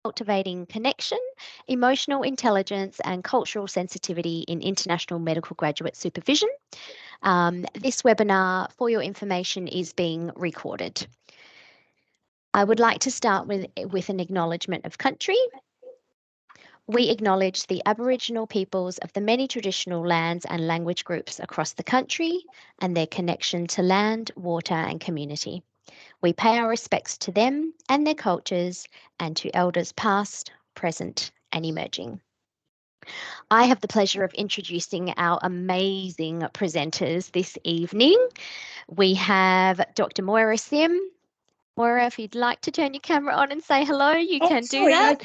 Cultivating Connection, Emotional Intelligence and Cultural Sensitivity in International Medical Graduate Supervision. This webinar, for your information, is being recorded. I would like to start with an acknowledgement of country. We acknowledge the Aboriginal peoples of the many traditional lands and language groups across the country and their connection to land, water and community. We pay our respects to them and their cultures and to elders past, present and emerging. I have the pleasure of introducing our amazing presenters this evening. We have Dr. Moira Sim. Moira, if you'd like to turn your camera on and say hello, you can do that.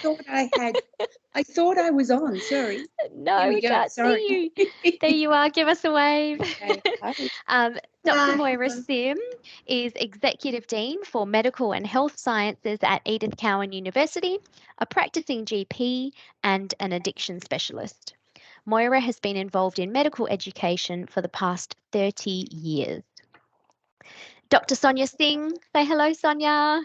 I thought I was on, sorry. No, we can't see you. There you are, give us a wave. Okay. Dr. Moira Sim is Executive Dean for Medical and Health Sciences at Edith Cowan University, a practicing GP and an addiction specialist. Moira has been involved in medical education for the past 30 years. Dr. Sonia Singh, say hello, Sonia.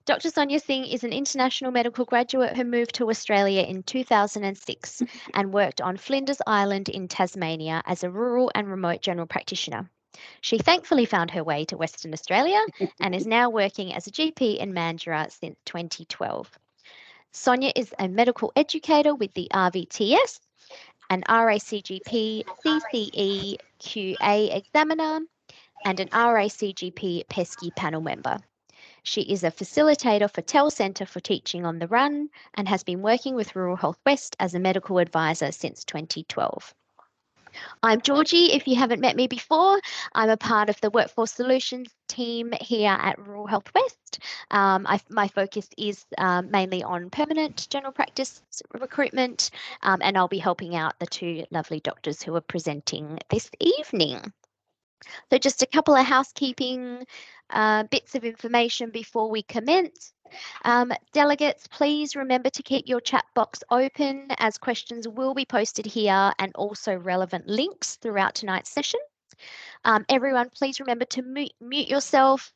Dr. Sonia Singh is an international medical graduate who moved to Australia in 2006 and worked on Flinders Island in Tasmania as a rural and remote general practitioner. She thankfully found her way to Western Australia and is now working as a GP in Mandurah since 2012. Sonia is a medical educator with the RVTS, an RACGP CCE QA examiner, and an RACGP PESCI panel member. She is a facilitator for TEL Centre for Teaching on the Run and has been working with Rural Health West as a medical advisor since 2012. I'm Georgie, if you haven't met me before. I'm a part of the Workforce Solutions team here at Rural Health West. My focus is mainly on permanent general practice recruitment, and I'll be helping out the two lovely doctors who are presenting this evening. So just a couple of housekeeping bits of information before we commence. Delegates, please remember to keep your chat box open as questions will be posted here and also relevant links throughout tonight's session. Everyone, please remember to mute yourself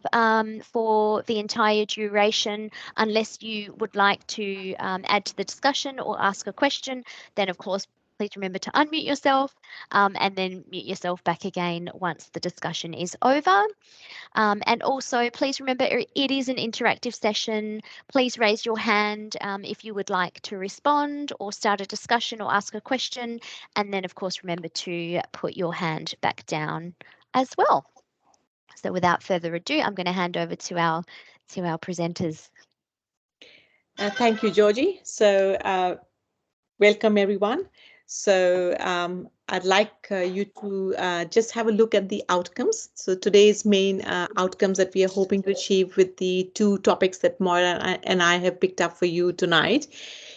for the entire duration unless you would like to add to the discussion or ask a question. Then, of course, please remember to unmute yourself and then mute yourself back again once the discussion is over. And also, please remember it is an interactive session. Please raise your hand if you would like to respond or start a discussion or ask a question. And then, of course, remember to put your hand back down as well. So without further ado, I'm going to hand over to our presenters. Thank you, Georgie. So welcome, everyone. So I'd like you to just have a look at the outcomes. So today's main outcomes that we are hoping to achieve with the two topics that Moira and I have picked up for you tonight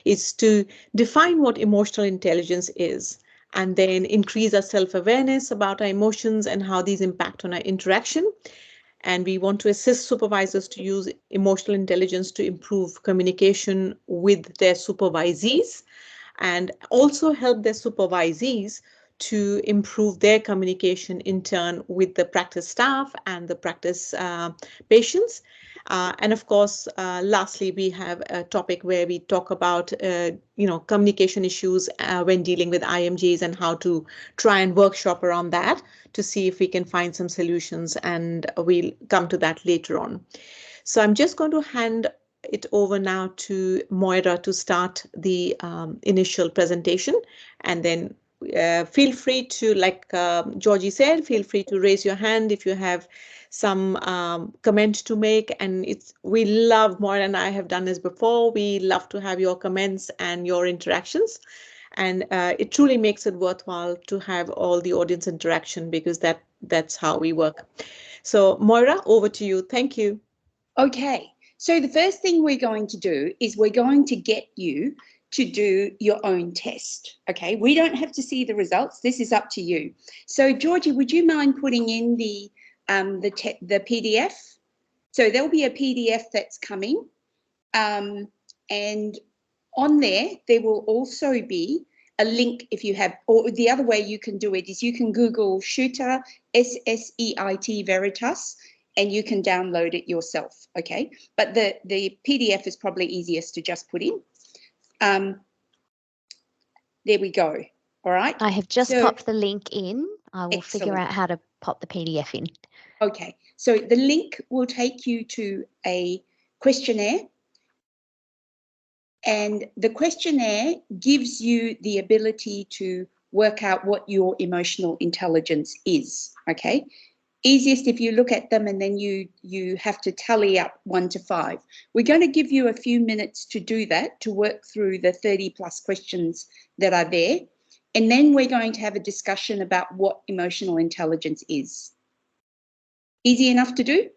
is to define what emotional intelligence is, and then increase our self-awareness about our emotions and how these impact on our interaction. And we want to assist supervisors to use emotional intelligence to improve communication with their supervisees, and also help their supervisees to improve their communication in turn with the practice staff and the practice patients. And of course, lastly, we have a topic where we talk about, communication issues when dealing with IMGs and how to try and workshop around that to see if we can find some solutions, and we'll come to that later on. So I'm just going to hand it over now to Moira to start the initial presentation, and then feel free to, like Georgie said, feel free to raise your hand if you have some comment to make. And we love, Moira and I have done this before, we love to have your comments and your interactions, and it truly makes it worthwhile to have all the audience interaction, because that's how we work. So Moira, over to you. Thank you. Okay. So the first thing we're going to do is we're going to get you to do your own test. Okay, we don't have to see the results. This is up to you. So Georgie, would you mind putting in the PDF? So there'll be a PDF that's coming, and on there will also be a link if you have, or the other way you can do it is you can Google Shooter, SSEIT Veritas. and you can download it yourself, okay? But the PDF is probably easiest to just put in. There we go. All right. I have just popped the link in. I will figure Excellent. out how to pop the PDF in. Okay, so the link will take you to a questionnaire, and the questionnaire gives you the ability to work out what your emotional intelligence is, okay? Easiest if you look at them and then you have to tally up 1 to 5. We're going to give you a few minutes to do that, to work through the 30 plus questions that are there, and then we're going to have a discussion about what emotional intelligence is. Easy enough to do?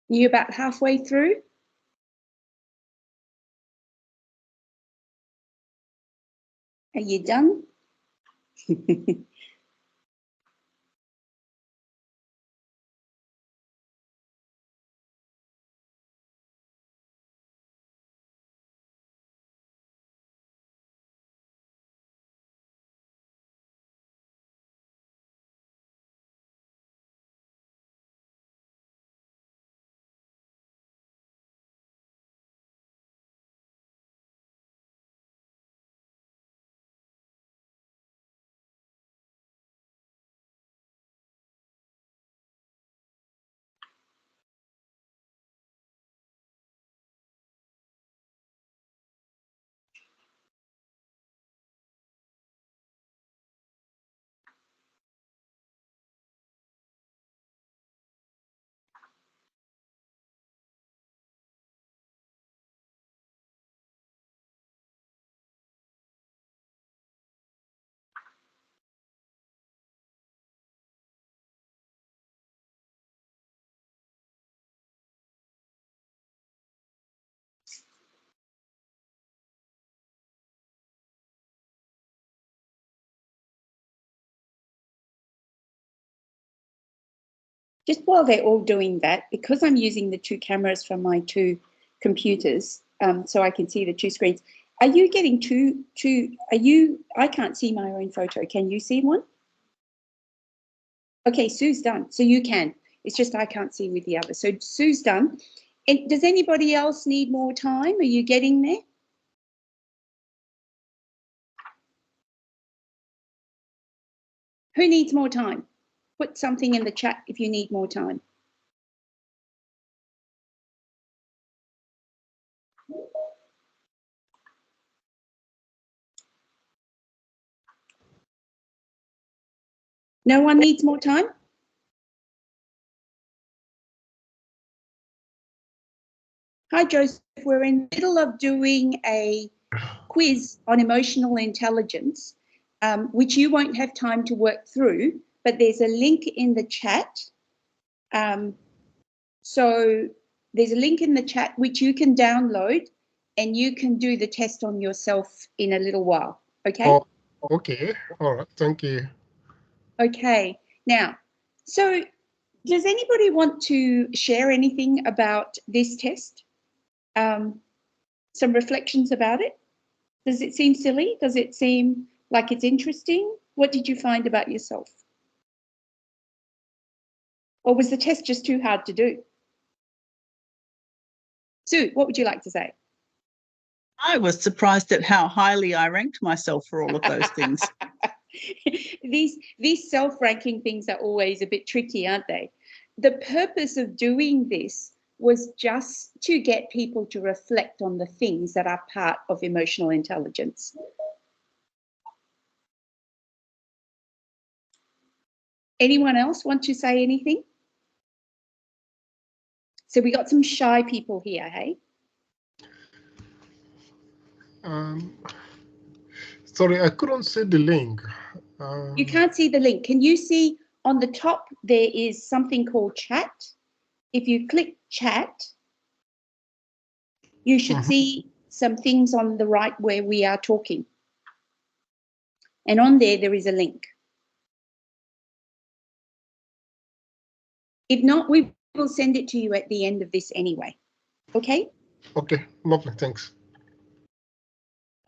You about halfway through? Are you done? just while they're all doing that, because I'm using the two cameras from my two computers, so I can see the two screens. Are you getting I can't see my own photo. Can you see one? Okay, Sue's done. So you can. It's just I can't see with the other. So Sue's done. And does anybody else need more time? Are you getting there? Who needs more time? Put something in the chat if you need more time. No one needs more time? Hi, Joseph. We're in the middle of doing a quiz on emotional intelligence, which you won't have time to work through, but there's a link in the chat. So there's a link in the chat which you can download and you can do the test on yourself in a little while, okay? Oh, okay. All right. Thank you. Okay. Now, so does anybody want to share anything about this test? Some reflections about it? Does it seem silly? Does it seem like it's interesting? What did you find about yourself? Or was the test just too hard to do? Sue, what would you like to say? I was surprised at how highly I ranked myself for all of those things. These self-ranking things are always a bit tricky, aren't they? The purpose of doing this was just to get people to reflect on the things that are part of emotional intelligence. Anyone else want to say anything? So we got some shy people here, hey? Sorry, I couldn't see the link. You can't see the link. Can you see on the top there is something called chat? If you click chat, you should see some things on the right where we are talking. And on there is a link. If not, we will send it to you at the end of this anyway. Okay? Okay, lovely, thanks.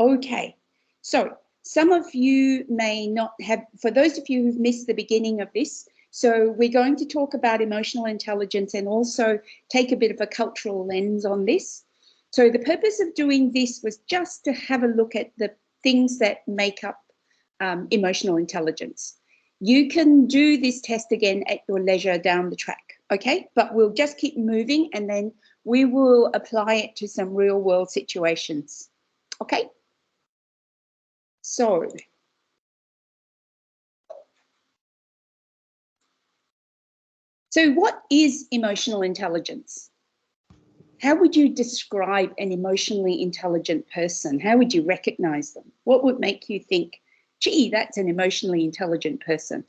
Okay. So some of you may not have, for those of you who've missed the beginning of this, so we're going to talk about emotional intelligence and also take a bit of a cultural lens on this. So the purpose of doing this was just to have a look at the things that make up emotional intelligence. You can do this test again at your leisure down the track, okay? But we'll just keep moving and then we will apply it to some real world situations, okay? So what is emotional intelligence? How would you describe an emotionally intelligent person? How would you recognize them? What would make you think, gee, that's an emotionally intelligent person?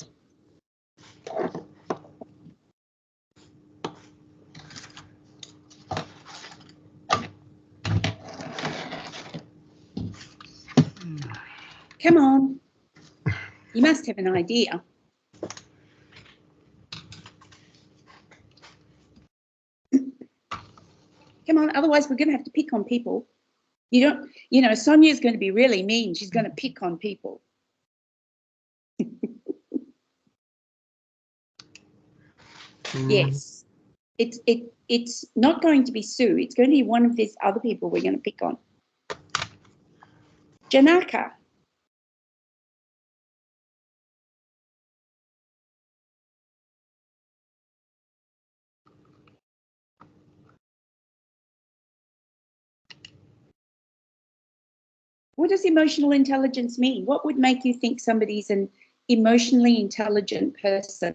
Come on. You must have an idea. Come on, otherwise we're going to have to pick on people. You know, Sonia's going to be really mean. She's going to pick on people. Yes. It's not going to be Sue. It's going to be one of these other people we're going to pick on. Janaka. What does emotional intelligence mean? What would make you think somebody's an emotionally intelligent person?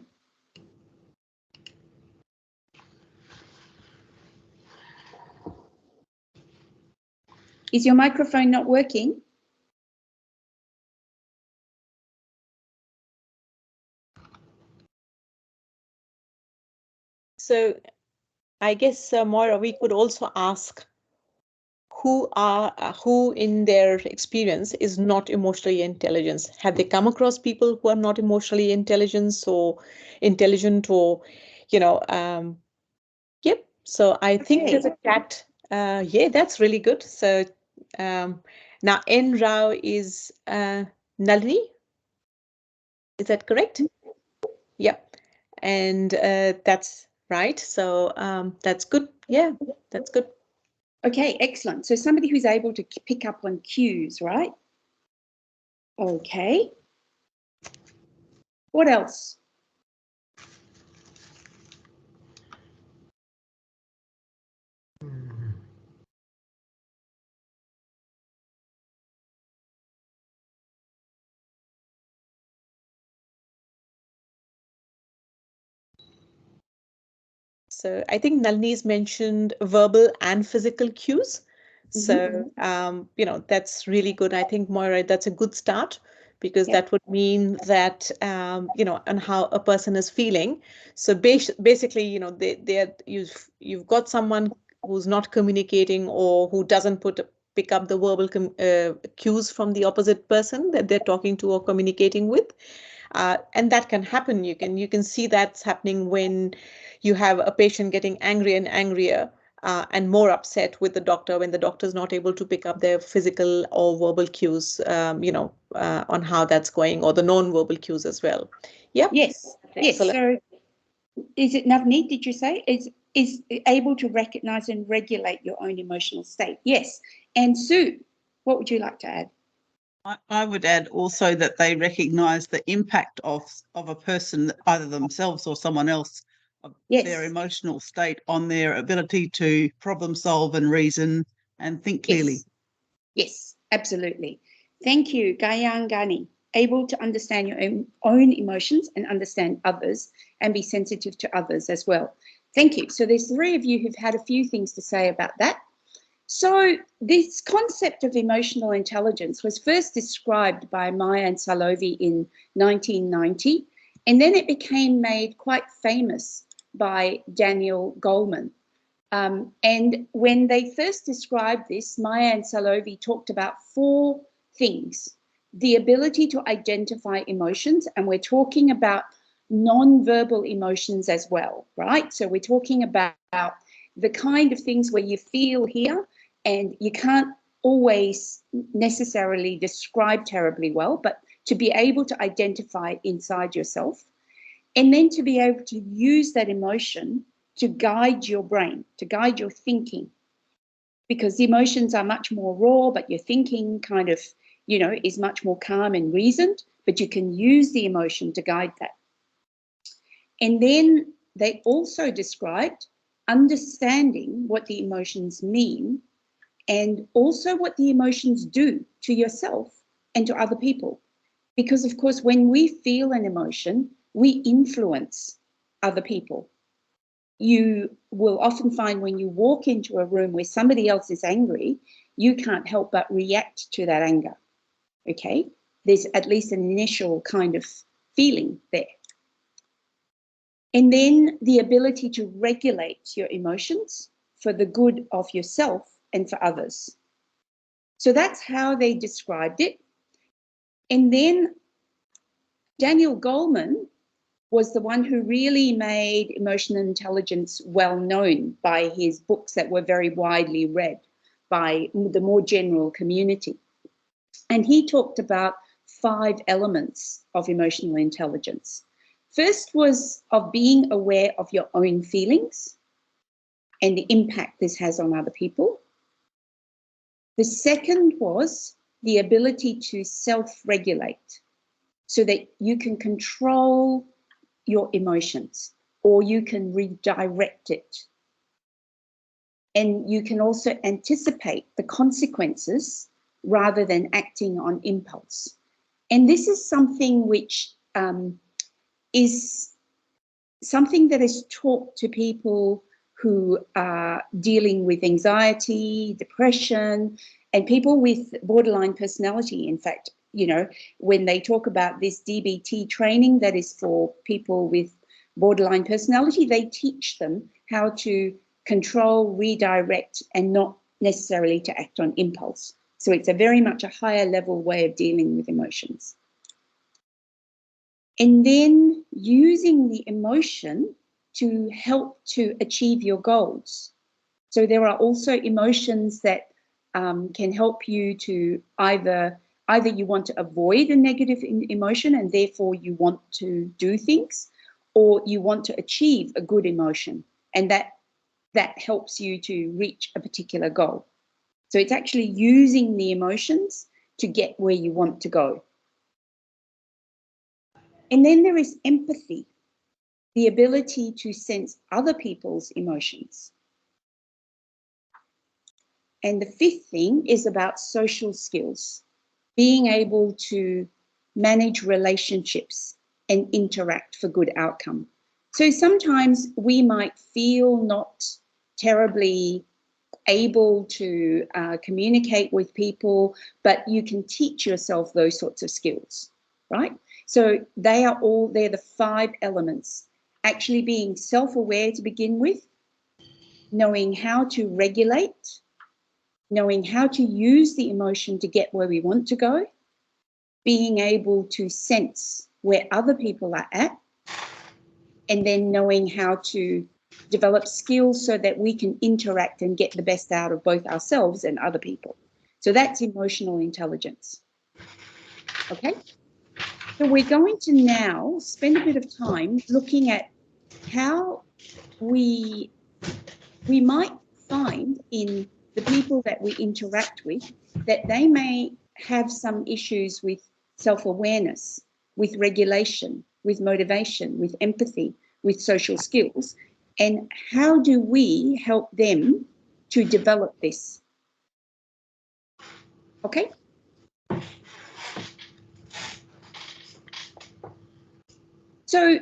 Is your microphone not working? So I guess, Moira, we could also ask who in their experience is not emotionally intelligent. Have they come across people who are not emotionally intelligent or Yep. So I think Okay. there's a chat. Yeah, that's really good. So now N Rao is Nalini. Is that correct? Yep. And that's right. So that's good. Yeah, that's good. Okay, excellent. So somebody who's able to pick up on cues, right? Okay. What else? So I think Nalini's mentioned verbal and physical cues. So, that's really good. I think, Moira, that's a good start because Yeah. that would mean that, and how a person is feeling. So basically, you've got someone who's not communicating or who doesn't pick up the verbal cues from the opposite person that they're talking to or communicating with. And that can happen. You can see that's happening when you have a patient getting angrier and angrier and more upset with the doctor when the doctor is not able to pick up their physical or verbal cues, on how that's going, or the non-verbal cues as well. Yep. Yes. Yes. So is it Navneet, did you say? Is able to recognize and regulate your own emotional state? Yes. And Sue, what would you like to add? I would add also that they recognise the impact of a person, either themselves or someone else, of their emotional state on their ability to problem solve and reason and think clearly. Yes, absolutely. Thank you, Gayangani. Able to understand your own emotions and understand others and be sensitive to others as well. Thank you. So there's 3 of you who've had a few things to say about that. So this concept of emotional intelligence was first described by Maya Angelou in 1990, and then it became made quite famous by Daniel Goleman. And when they first described this, Maya Angelou talked about 4 things. The ability to identify emotions, and we're talking about non-verbal emotions as well, right? So we're talking about the kind of things where you feel here and you can't always necessarily describe terribly well, but to be able to identify inside yourself, and then to be able to use that emotion to guide your brain, to guide your thinking, because the emotions are much more raw, but your thinking kind of, is much more calm and reasoned, but you can use the emotion to guide that. And then they also described understanding what the emotions mean and also what the emotions do to yourself and to other people. Because, of course, when we feel an emotion, we influence other people. You will often find when you walk into a room where somebody else is angry, you can't help but react to that anger. Okay? There's at least an initial kind of feeling there. And then the ability to regulate your emotions for the good of yourself and for others. So that's how they described it. And then Daniel Goleman was the one who really made emotional intelligence well known by his books that were very widely read by the more general community. And he talked about 5 elements of emotional intelligence. First was of being aware of your own feelings and the impact this has on other people. The second was the ability to self-regulate so that you can control your emotions or you can redirect it. And you can also anticipate the consequences rather than acting on impulse. And this is something which is something that is taught to people who are dealing with anxiety, depression, and people with borderline personality. In fact, when they talk about this DBT training that is for people with borderline personality, they teach them how to control, redirect, and not necessarily to act on impulse. So it's a very much a higher level way of dealing with emotions. And then using the emotion to help to achieve your goals. So there are also emotions that can help you to either you want to avoid a negative emotion and therefore you want to do things, or you want to achieve a good emotion, and that helps you to reach a particular goal. So it's actually using the emotions to get where you want to go. And then there is empathy, the ability to sense other people's emotions. And the fifth thing is about social skills, being able to manage relationships and interact for good outcome. So sometimes we might feel not terribly able to communicate with people, but you can teach yourself those sorts of skills, right? So they're the 5 elements. Actually being self-aware to begin with, knowing how to regulate, knowing how to use the emotion to get where we want to go, being able to sense where other people are at, and then knowing how to develop skills so that we can interact and get the best out of both ourselves and other people. So that's emotional intelligence. Okay? So we're going to now spend a bit of time looking at how we might find in the people that we interact with that they may have some issues with self-awareness, with regulation, with motivation, with empathy, with social skills, and how do we help them to develop this? Okay? So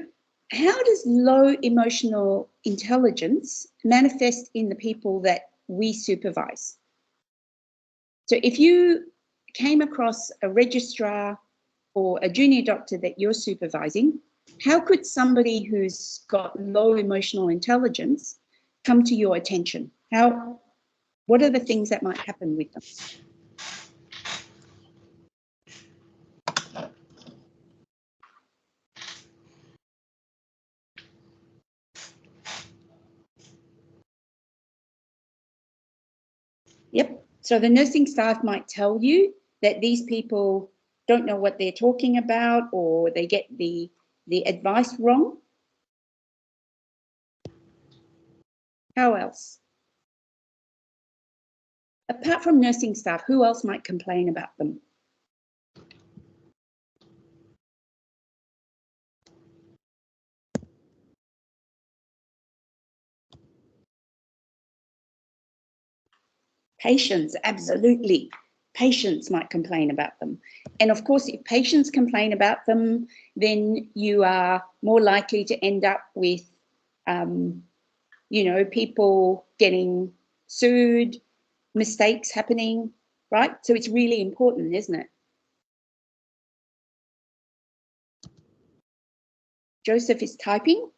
how does low emotional intelligence manifest in the people that we supervise? So if you came across a registrar or a junior doctor that you're supervising, how could somebody who's got low emotional intelligence come to your attention? What are the things that might happen with them? Yep. So the nursing staff might tell you that these people don't know what they're talking about, or they get the advice wrong. How else? Apart from nursing staff, who else might complain about them? Patients, absolutely. Patients might complain about them. And of course, if patients complain about them, then you are more likely to end up with, people getting sued, mistakes happening, right? So it's really important, isn't it? Joseph is typing.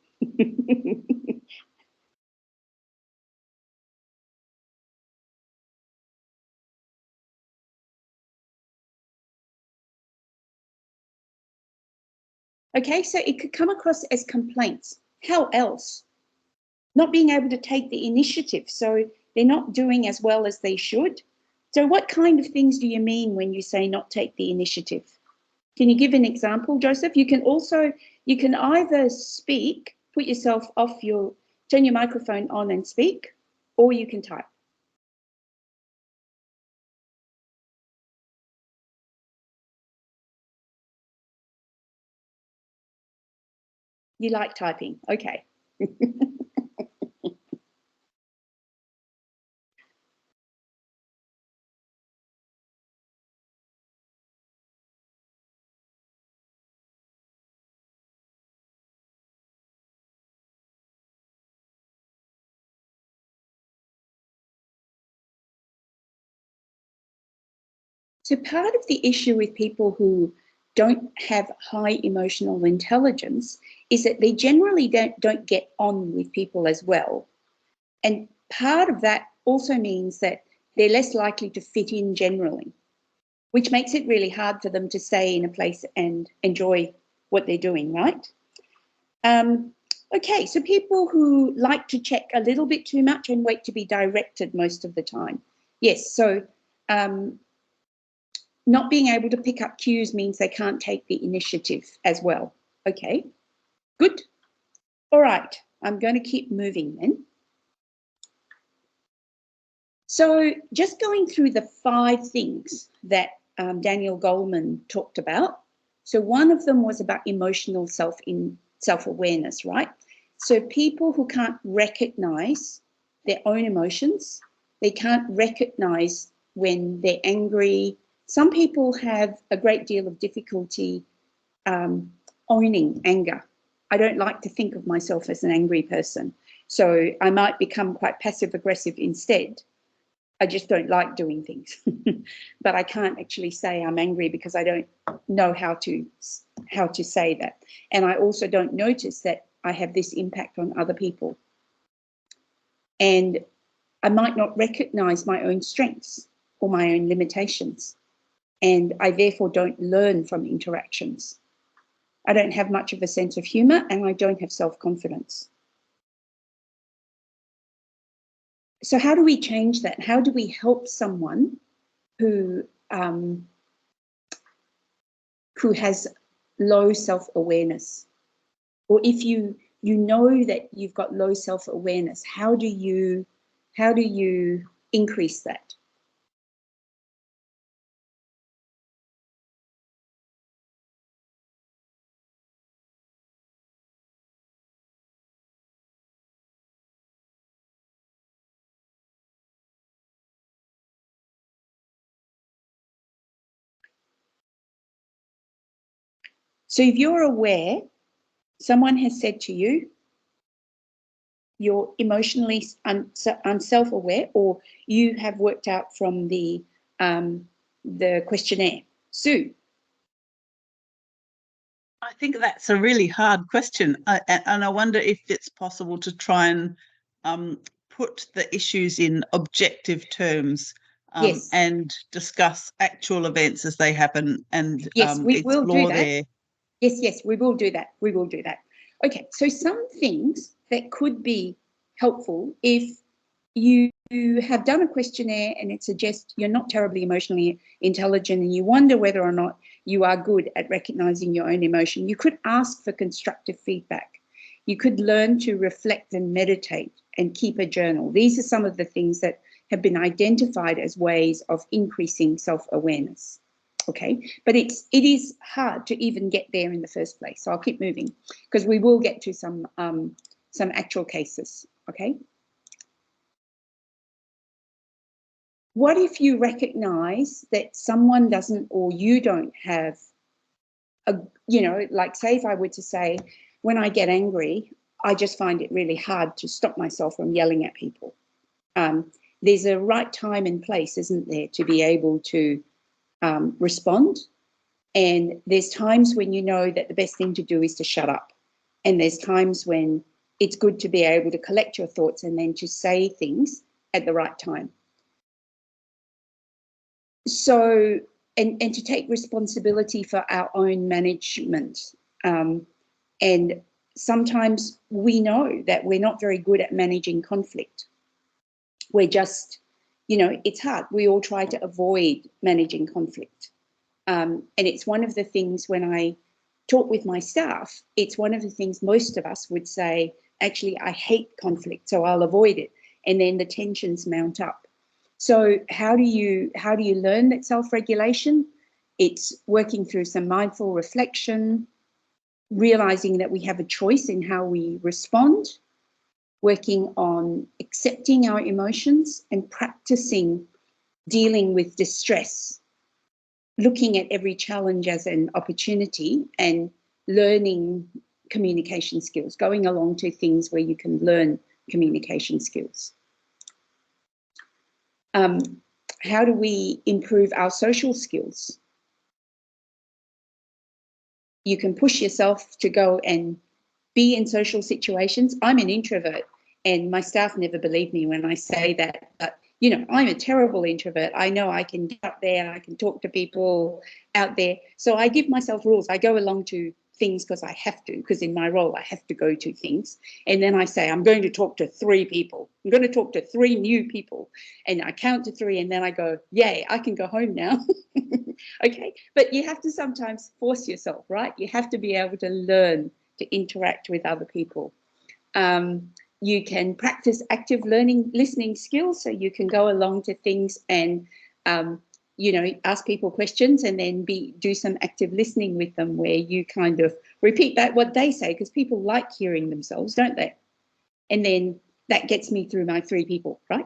Okay, so it could come across as complaints. How else? Not being able to take the initiative, so they're not doing as well as they should. So what kind of things do you mean when you say not take the initiative? Can you give an example, Joseph? You can either speak, put yourself off turn your microphone on and speak, or you can type. You like typing, okay. So part of the issue with people who don't have high emotional intelligence is that they generally don't get on with people as well. And part of that also means that they're less likely to fit in generally, which makes it really hard for them to stay in a place and enjoy what they're doing, right? Okay, so people who like to check a little bit too much and wait to be directed most of the time. Yes, so not being able to pick up cues means they can't take the initiative as well. Okay, good. All right, I'm going to keep moving then. So just going through the 5 things that Daniel Goleman talked about. So one of them was about emotional self-awareness, right? So people who can't recognize their own emotions, they can't recognize when they're angry. Some people have a great deal of difficulty owning anger. I don't like to think of myself as an angry person, so I might become quite passive-aggressive instead. I just don't like doing things. But I can't actually say I'm angry because I don't know how to say that. And I also don't notice that I have this impact on other people. And I might not recognize my own strengths or my own limitations. And I therefore don't learn from interactions. I don't have much of a sense of humor, and I don't have self-confidence. So how do we change that? How do we help someone who has low self-awareness? Or if you know that you've got low self-awareness, how do you increase that? So if you're aware, someone has said to you, you're emotionally unself-aware, or you have worked out from the questionnaire. Sue? I think that's a really hard question, and I wonder if it's possible to try and put the issues in objective terms, Yes. and discuss actual events as they happen, and yes, we will do that. there. Yes, we will do that. We will do that. Okay, so some things that could be helpful if you have done a questionnaire and it suggests you're not terribly emotionally intelligent and you wonder whether or not you are good at recognizing your own emotion, you could ask for constructive feedback. You could learn to reflect and meditate and keep a journal. These are some of the things that have been identified as ways of increasing self-awareness. Okay, but it is hard to even get there in the first place. So I'll keep moving because we will get to some actual cases. Okay. What if you recognize that someone doesn't, or you don't have a, like say if I were to say, when I get angry, I just find it really hard to stop myself from yelling at people. There's a right time and place, isn't there, to be able to respond. And there's times when you know that the best thing to do is to shut up. And there's times when it's good to be able to collect your thoughts and then to say things at the right time. So, and to take responsibility for our own management. And sometimes we know that we're not very good at managing conflict. We're just, it's hard. We all try to avoid managing conflict. And it's one of the things when I talk with my staff, it's one of the things most of us would say, actually, I hate conflict, so I'll avoid it. And then the tensions mount up. So how do you learn that self-regulation? It's working through some mindful reflection, realizing that we have a choice in how we respond, working on accepting our emotions and practicing dealing with distress, looking at every challenge as an opportunity and learning communication skills, going along to things where you can learn communication skills. How do we improve our social skills? You can push yourself to go and be in social situations. I'm an introvert and my staff never believe me when I say that, but I'm a terrible introvert. I know I can get up there, I can talk to people out there. So I give myself rules. I go along to things because I have to, because in my role I have to go to things. And then I say, I'm going to talk to 3 people. I'm going to talk to 3 new people. And I count to 3 and then I go, yay, I can go home now. Okay. But you have to sometimes force yourself, right? You have to be able to learn to interact with other people. You can practice active listening skills, so you can go along to things and you know, ask people questions and then do some active listening with them, where you kind of repeat back what they say, because people like hearing themselves, don't they? And then that gets me through my 3 people, right?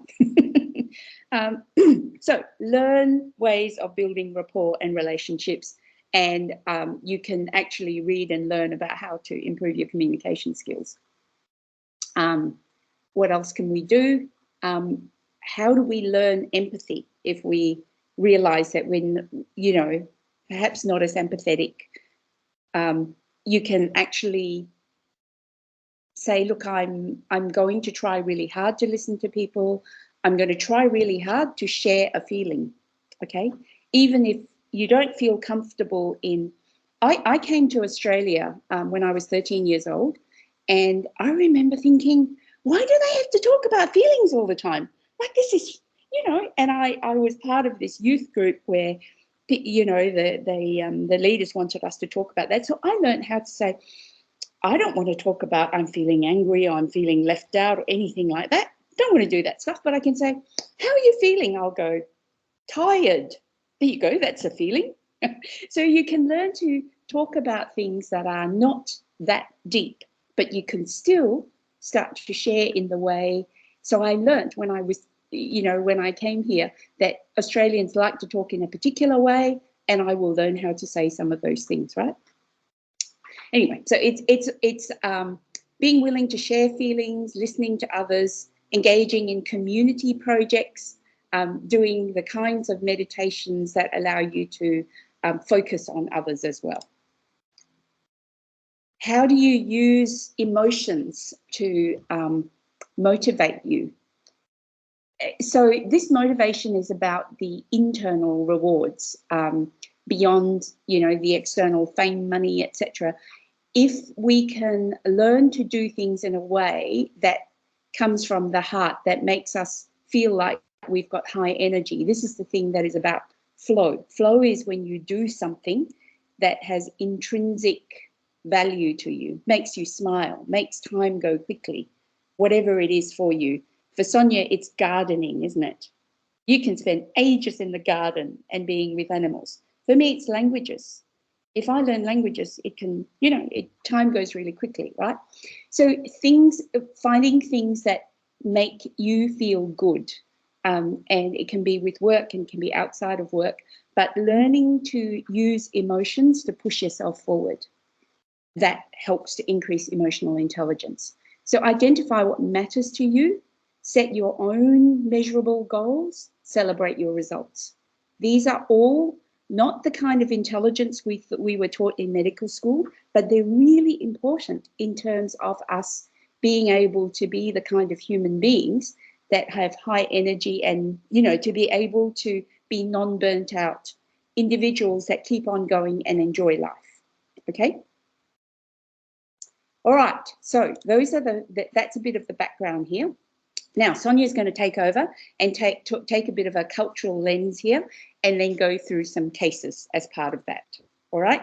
So learn ways of building rapport and relationships, and you can actually read and learn about how to improve your communication skills. What else can we do? How do we learn empathy if we realize that when, you know, perhaps not as empathetic? You can actually say, look, I'm going to try really hard to listen to people. I'm going to try really hard to share a feeling, okay? Even if you don't feel comfortable in... I came to Australia when I was 13 years old, and I remember thinking, why do they have to talk about feelings all the time? Like, this is, you know, and I was part of this youth group where, you know, the leaders wanted us to talk about that. So I learned how to say, I don't want to talk about I'm feeling angry or I'm feeling left out or anything like that. Don't want to do that stuff, but I can say, how are you feeling? I'll go, tired. There you go, that's a feeling. So you can learn to talk about things that are not that deep, but you can still start to share in the way. So I learned when I was, you know, when I came here, that Australians like to talk in a particular way, and I will learn how to say some of those things, right? Anyway, so it's being willing to share feelings, listening to others, engaging in community projects, doing the kinds of meditations that allow you to focus on others as well. How do you use emotions to motivate you? So this motivation is about the internal rewards, beyond, you know, the external fame, money, etc. If we can learn to do things in a way that comes from the heart, that makes us feel like we've got high energy. This is the thing that is about flow. Flow is when you do something that has intrinsic value to you, makes you smile, makes time go quickly, whatever it is for you. For Sonia, it's gardening, isn't it? You can spend ages in the garden and being with animals. For me, it's languages. If I learn languages, it can, you know, time goes really quickly, right? So finding things that make you feel good, and it can be with work and can be outside of work, but learning to use emotions to push yourself forward, that helps to increase emotional intelligence. So identify what matters to you, set your own measurable goals, celebrate your results. These are all not the kind of intelligence we were taught in medical school, but they're really important in terms of us being able to be the kind of human beings that have high energy and, you know, to be able to be non-burnt out individuals that keep on going and enjoy life. Okay? All right, so those are that's a bit of the background here. Now, Sonia's going to take over and take a bit of a cultural lens here and then go through some cases as part of that. All right?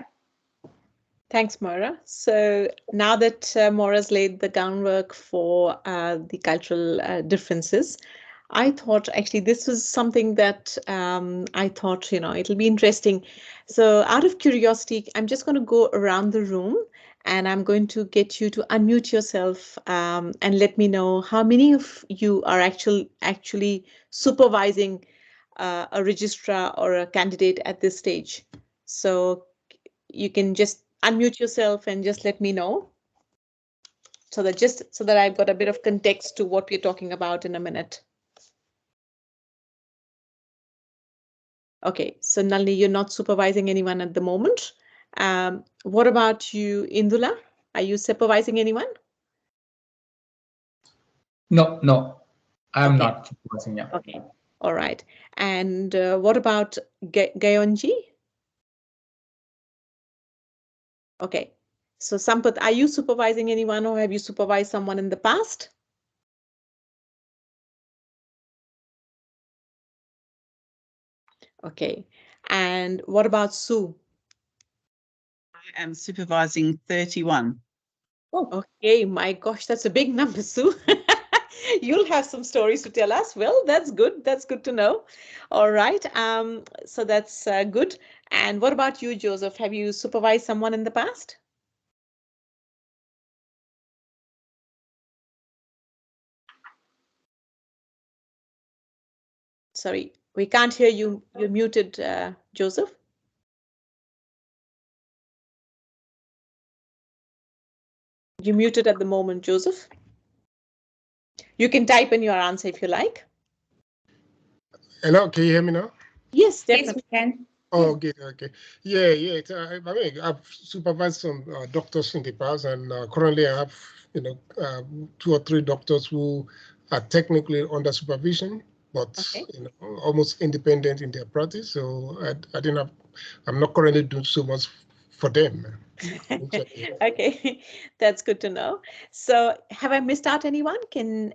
Thanks, Moira. So now that Moira's laid the groundwork for the cultural differences, I thought actually this was something that I thought, you know, it'll be interesting. So out of curiosity, I'm just going to go around the room and I'm going to get you to unmute yourself and let me know how many of you are actually supervising a registrar or a candidate at this stage. So you can just unmute yourself and just let me know so that I've got a bit of context to what we're talking about in a minute. Okay, so Nalini, you're not supervising anyone at the moment. What about you, Indula? Are you supervising anyone? No, I'm Okay. not supervising. Yeah. Okay, all right. And what about Gayonji? Okay, So Sampath, are you supervising anyone or have you supervised someone in the past? Okay. And what about Sue? I am supervising 31. Oh, okay. My gosh, that's a big number, Sue. You'll have some stories to tell us. Well, that's good. That's good to know. All right. So that's good. And what about you, Joseph? Have you supervised someone in the past? Sorry, we can't hear you. You're muted, Joseph. You're muted at the moment, Joseph. You can type in your answer if you like. Hello, can you hear me now? Yes, Yes, definitely. we can. Oh, okay, okay. Yeah. I mean, I've supervised some doctors in the past, and currently I have, 2 or 3 doctors who are technically under supervision, but Okay. almost independent in their practice. So I'm not currently doing so much for them. Okay, that's good to know. So, have I missed out anyone? Can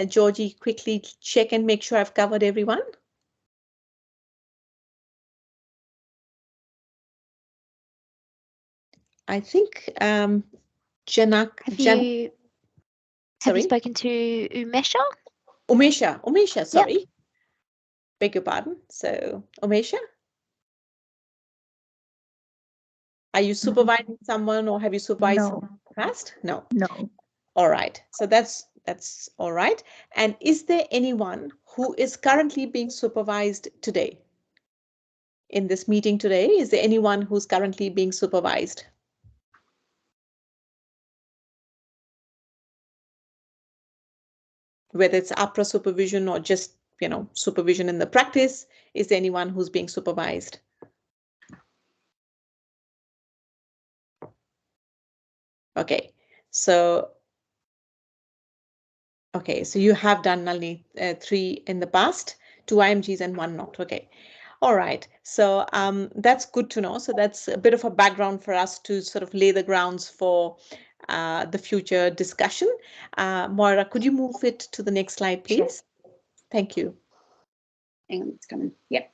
Georgie quickly check and make sure I've covered everyone? I think Janak. Have you Sorry, spoken to Umesha? Umesha. Sorry, beg your pardon. So, Umesha, are you supervising someone or have you supervised someone in the past? No. No. All right. So that's all right. And is there anyone who is currently being supervised today? In this meeting today, is there anyone who's currently being supervised? Whether it's APRA supervision or just, supervision in the practice, is there anyone who's being supervised? Okay, so you have done, Nalini, 3 in the past, 2 IMGs and 1 not. Okay. All right. So that's good to know. So that's a bit of a background for us to sort of lay the grounds for the future discussion. Moira, could you move it to the next slide, please? Thank you. Hang on, it's coming. Yep.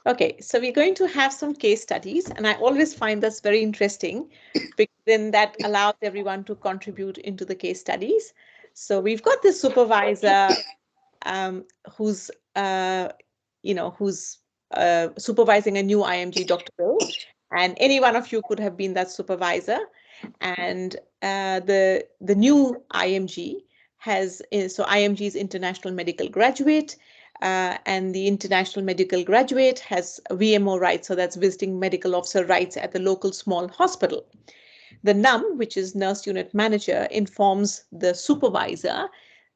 Okay, so we're going to have some case studies, and I always find this very interesting because then that allows everyone to contribute into the case studies. So we've got this supervisor who's supervising a new IMG, Dr. Bill, and any one of you could have been that supervisor. And the new IMG so IMG is International Medical Graduate. And the international medical graduate has VMO rights, so that's visiting medical officer rights at the local small hospital. The NUM, which is nurse unit manager, informs the supervisor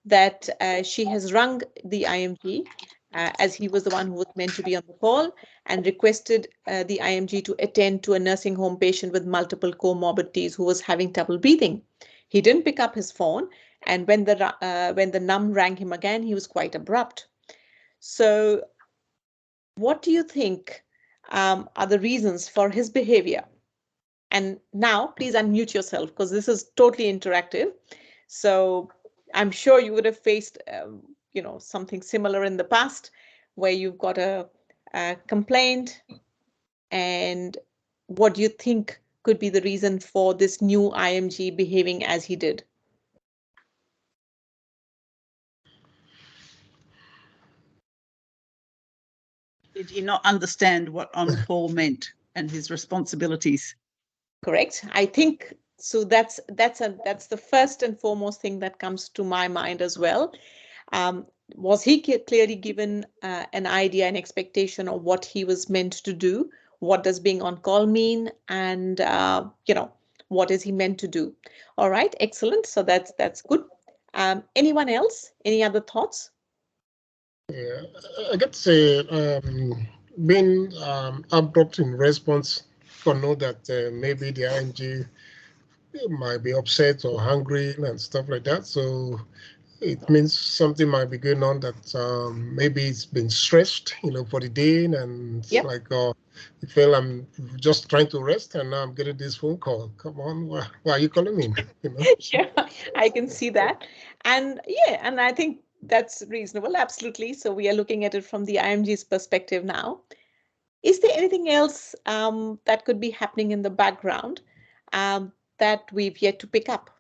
that she has rung the IMG as he was the one who was meant to be on the call and requested the IMG to attend to a nursing home patient with multiple comorbidities who was having trouble breathing. He didn't pick up his phone, and when the NUM rang him again, he was quite abrupt. So what do you think are the reasons for his behavior? And now please unmute yourself because this is totally interactive. So I'm sure you would have faced, something similar in the past where you've got a complaint. And what do you think could be the reason for this new IMG behaving as he did? Did he not understand what on-call meant and his responsibilities? Correct. I think so. That's the first and foremost thing that comes to my mind as well. Was he clearly given an idea, an expectation of what he was meant to do? What does being on call mean? And what is he meant to do? All right, excellent. So that's good. Anyone else? Any other thoughts? Yeah, I get to say, being abrupt in response, or know that maybe the IMG might be upset or hungry and stuff like that. So it means something might be going on that maybe it's been stressed, for the day, and it's like, you feel I'm just trying to rest, and now I'm getting this phone call. Come on, why are you calling me? Yeah, I can see that. And yeah, and I think that's reasonable, absolutely. So we are looking at it from the IMG's perspective now. Is there anything else that could be happening in the background that we've yet to pick up?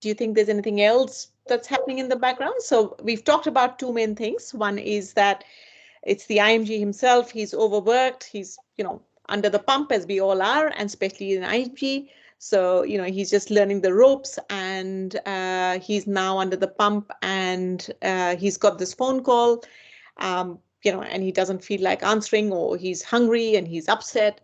Do you think there's anything else that's happening in the background? So we've talked about two main things. One is that it's the IMG himself. He's overworked. He's, under the pump, as we all are, and especially in IMG. So, he's just learning the ropes, and he's now under the pump, and he's got this phone call, and he doesn't feel like answering, or he's hungry and he's upset.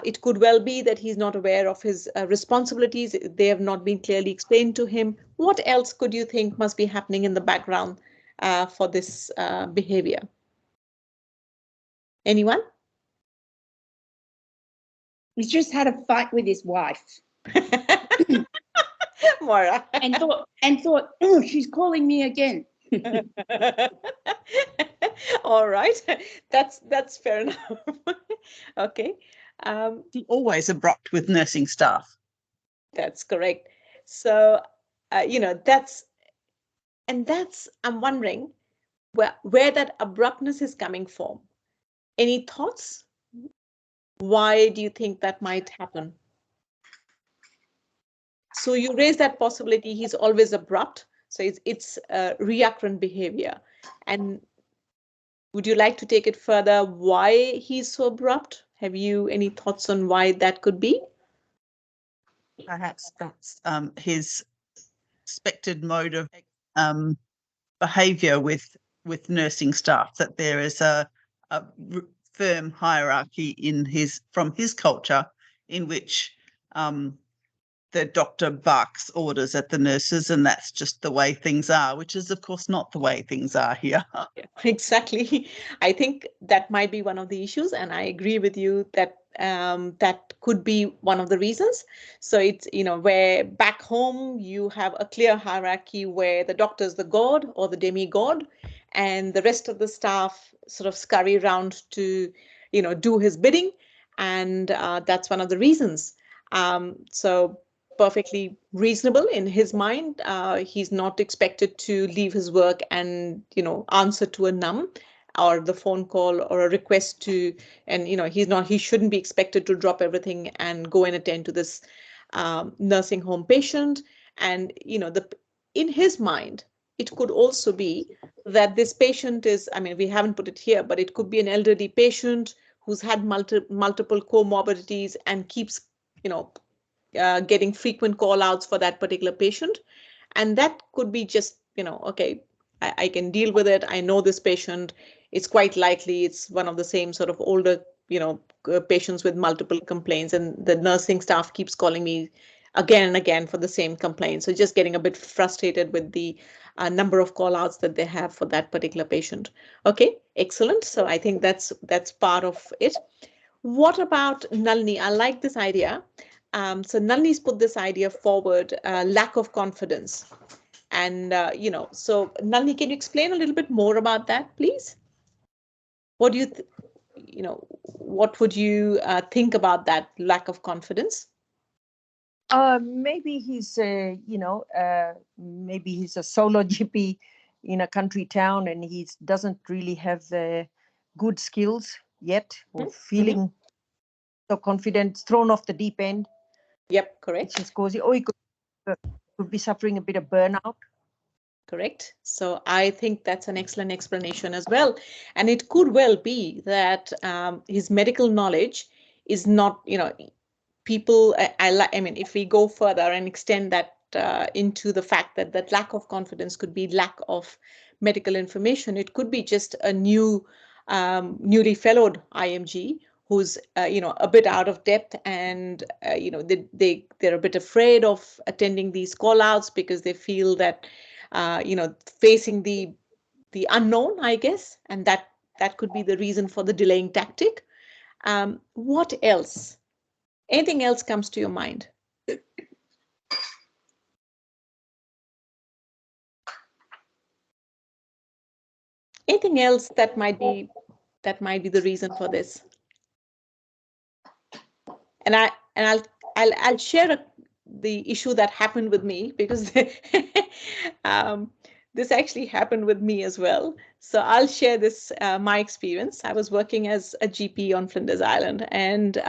It could well be that he's not aware of his responsibilities. They have not been clearly explained to him. What else could you think must be happening in the background for this behavior? Anyone? He's just had a fight with his wife. Maura. and thought, oh, she's calling me again. All right, that's fair enough. Okay. Always abrupt with nursing staff. That's correct. So, that's I'm wondering where that abruptness is coming from. Any thoughts? Why do you think that might happen? So you raise that possibility he's always abrupt. So it's recurrent behavior. And would you like to take it further? Why he's so abrupt? Have you any thoughts on why that could be? Perhaps that's his expected mode of behaviour with nursing staff, that there is a firm hierarchy from his culture in which the doctor barks orders at the nurses, and that's just the way things are, which is, of course, not the way things are here. Yeah, exactly. I think that might be one of the issues, and I agree with you that that could be one of the reasons. So it's, where back home you have a clear hierarchy where the doctor is the god or the demigod, and the rest of the staff sort of scurry around to, do his bidding, and that's one of the reasons. So perfectly reasonable in his mind. He's not expected to leave his work and, answer to a num or the phone call or a request to, and, he shouldn't be expected to drop everything and go and attend to this nursing home patient. And, in his mind, it could also be that this patient is, we haven't put it here, but it could be an elderly patient who's had multiple comorbidities and keeps, getting frequent call outs for that particular patient. And that could be just, okay, I can deal with it. I know this patient. It's quite likely it's one of the same sort of older, patients with multiple complaints, and the nursing staff keeps calling me again and again for the same complaint. So just getting a bit frustrated with the number of call outs that they have for that particular patient. Okay, excellent. So I think that's part of it. What about Nalini? I like this idea. So Nalini's put this idea forward, lack of confidence. And, so Nalini, can you explain a little bit more about that, please? What do you, what would you think about that lack of confidence? Maybe he's, maybe he's a solo GP in a country town, and he doesn't really have the good skills yet, or feeling so confident, thrown off the deep end. Yep, correct. Which is causing, he could be suffering a bit of burnout. Correct. So I think that's an excellent explanation as well. And it could well be that his medical knowledge is not, people, if we go further and extend that into the fact that that lack of confidence could be lack of medical information, it could be just a newly fellowed IMG who's a bit out of depth, and they're a bit afraid of attending these call outs because they feel that facing the unknown, I guess, and that could be the reason for the delaying tactic. What else? Anything else comes to your mind? Anything else that might be the reason for this? And I'll share the issue that happened with me, because this actually happened with me as well. So I'll share this my experience. I was working as a GP on Flinders Island, and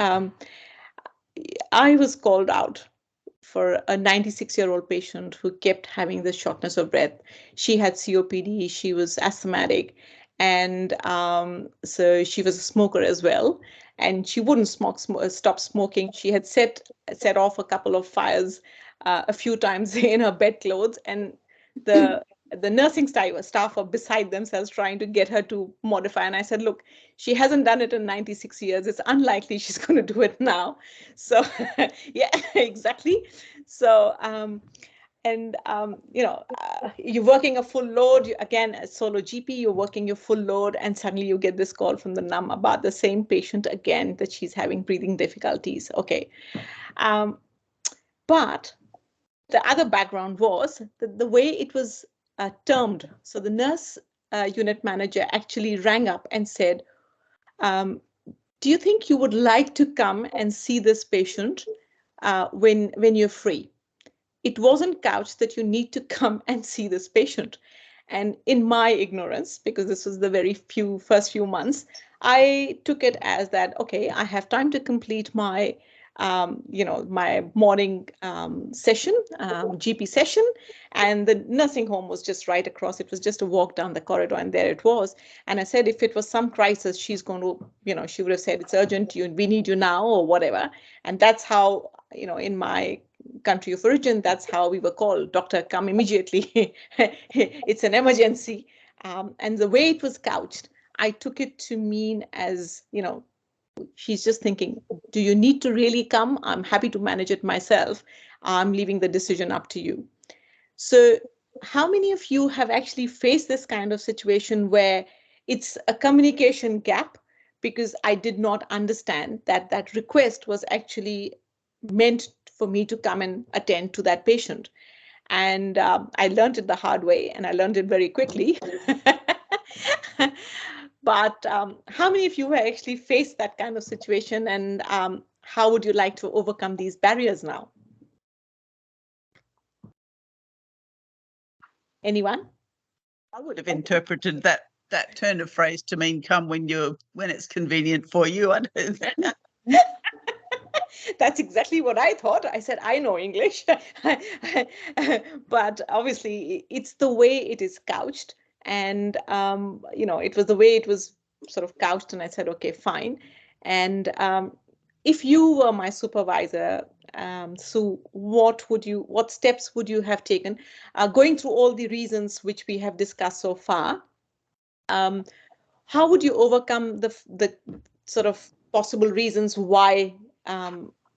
I was called out for a 96-year-old patient who kept having this shortness of breath. She had COPD, she was asthmatic, and so she was a smoker as well. And she wouldn't stop smoking. She had set off a couple of fires a few times in her bedclothes, and the nursing staff were beside themselves trying to get her to modify. And I said, look, she hasn't done it in 96 years. It's unlikely she's going to do it now. So yeah, exactly. So you're working a full load. Again, as solo GP, you're working your full load, and suddenly you get this call from the NUM about the same patient again, that she's having breathing difficulties. Okay. But the other background was the way it was termed. So the nurse unit manager actually rang up and said, do you think you would like to come and see this patient when you're free? It wasn't couched that you need to come and see this patient. And in my ignorance, because this was the first few months, I took it as that, okay, I have time to complete my my morning session, GP session, and the nursing home was just right across. It was just a walk down the corridor, and there it was. And I said, if it was some crisis, she's going to, she would have said, it's urgent, we need you now, or whatever. And that's how, in my country of origin, that's how we were called. Doctor, come immediately. It's an emergency. And the way it was couched, I took it to mean as, she's just thinking, do you need to really come? I'm happy to manage it myself. I'm leaving the decision up to you. So how many of you have actually faced this kind of situation where it's a communication gap, because I did not understand that that request was actually meant for me to come and attend to that patient? And I learned it the hard way, and I learned it very quickly. But how many of you have actually faced that kind of situation, and how would you like to overcome these barriers now? Anyone? I would have interpreted that turn of phrase to mean come when it's convenient for you. I don't That's exactly what I thought. I said, I know English. But obviously, it's the way it is couched. And, it was the way it was sort of couched. And I said, okay, fine. And if you were my supervisor, Sue, what steps would you have taken? Going through all the reasons which we have discussed so far, how would you overcome the sort of possible reasons why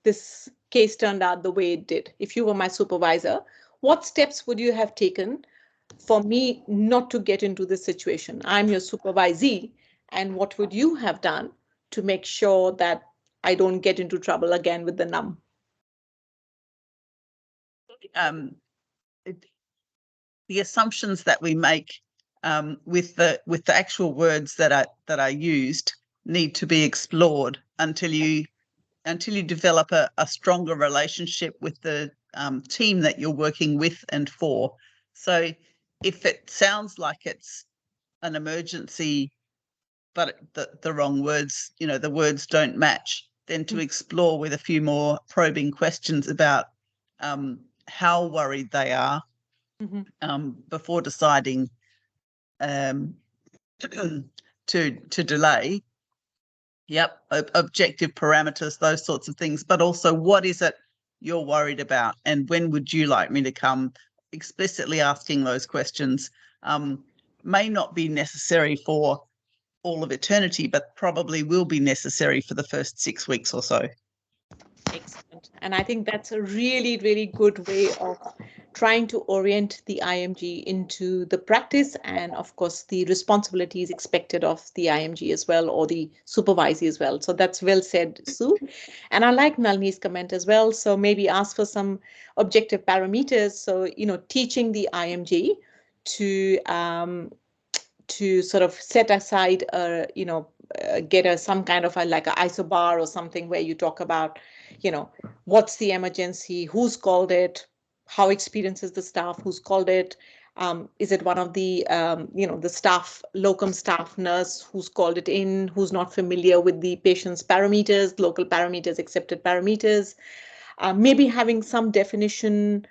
this case turned out the way it did? If you were my supervisor, what steps would you have taken for me not to get into this situation? I'm your supervisee, and what would you have done to make sure that I don't get into trouble again with the NUM? The assumptions that we make with the actual words that are used need to be explored until you develop a stronger relationship with the team that you're working with and for. So if it sounds like it's an emergency, but the wrong words, the words don't match, then to explore with a few more probing questions about how worried they are before deciding to delay. Yep, objective parameters, those sorts of things, but also what is it you're worried about, and when would you like me to come? Explicitly asking those questions may not be necessary for all of eternity, but probably will be necessary for the first 6 weeks or so. Excellent. And I think that's a really, really good way of trying to orient the IMG into the practice, and of course the responsibilities expected of the IMG as well, or the supervisor as well. So that's well said, Sue. And I like Nalini's comment as well. So maybe ask for some objective parameters. So, teaching the IMG to sort of set aside get some kind of like an isobar or something where you talk about, what's the emergency, who's called it, how experienced is the staff who's called it. Is it one of the, the staff, locum staff nurse who's called it in, who's not familiar with the patient's parameters, local parameters, accepted parameters. Maybe having some definition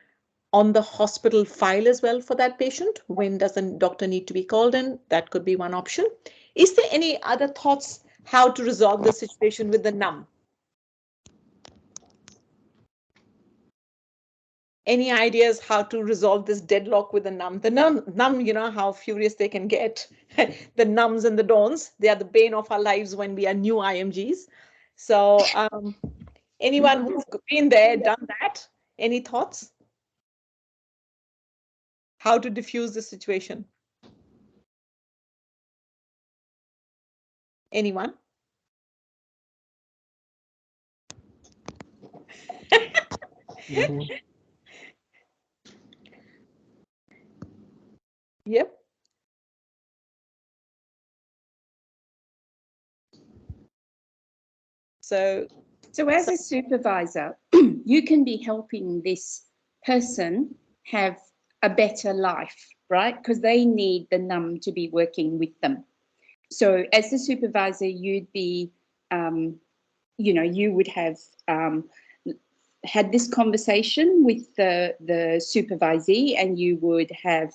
on the hospital file as well for that patient. When does the doctor need to be called in? That could be one option. Is there any other thoughts how to resolve the situation with the NUM? Any ideas how to resolve this deadlock with the NUM? The NUM, you know how furious they can get. The NUMs and the DONs, they are the bane of our lives when we are new IMGs. So anyone who's been there, done that, any thoughts? How to diffuse the situation? Anyone? Yep. So as a supervisor, you can be helping this person have a better life, right? Because they need the NUM to be working with them. So as the supervisor, you'd be, you would have had this conversation with the supervisee, and you would have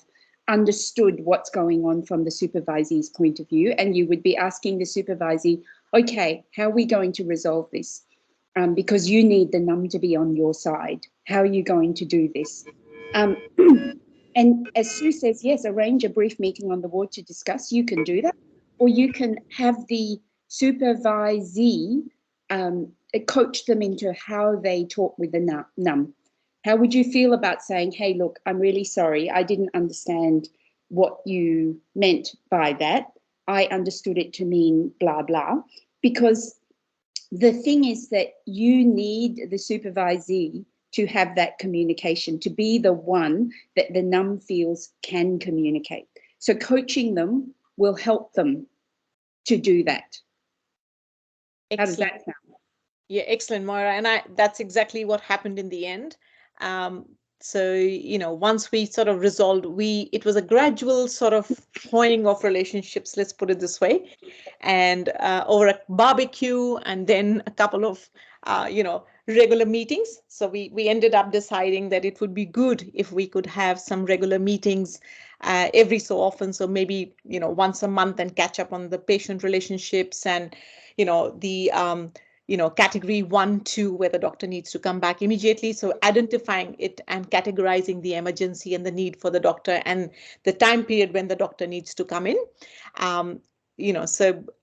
understood what's going on from the supervisee's point of view, and you would be asking the supervisee, okay, how are we going to resolve this? Because you need the NUM to be on your side. How are you going to do this? And as Sue says, yes, arrange a brief meeting on the ward to discuss. You can do that. Or you can have the supervisee coach them into how they talk with the NUM. How would you feel about saying, hey, look, I'm really sorry. I didn't understand what you meant by that. I understood it to mean blah, blah. Because the thing is that you need the supervisee to have that communication, to be the one that the NUM feels can communicate. So coaching them will help them to do that. Excellent. How does that sound? Yeah, excellent, Moira. And that's exactly what happened in the end. So, once we sort of resolved, it was a gradual sort of honing of relationships, let's put it this way. And over a barbecue and then a couple of, regular meetings. So we ended up deciding that it would be good if we could have some regular meetings every so often. So maybe, once a month, and catch up on the patient relationships and, the category 1, 2, where the doctor needs to come back immediately. So identifying it and categorizing the emergency and the need for the doctor and the time period when the doctor needs to come in.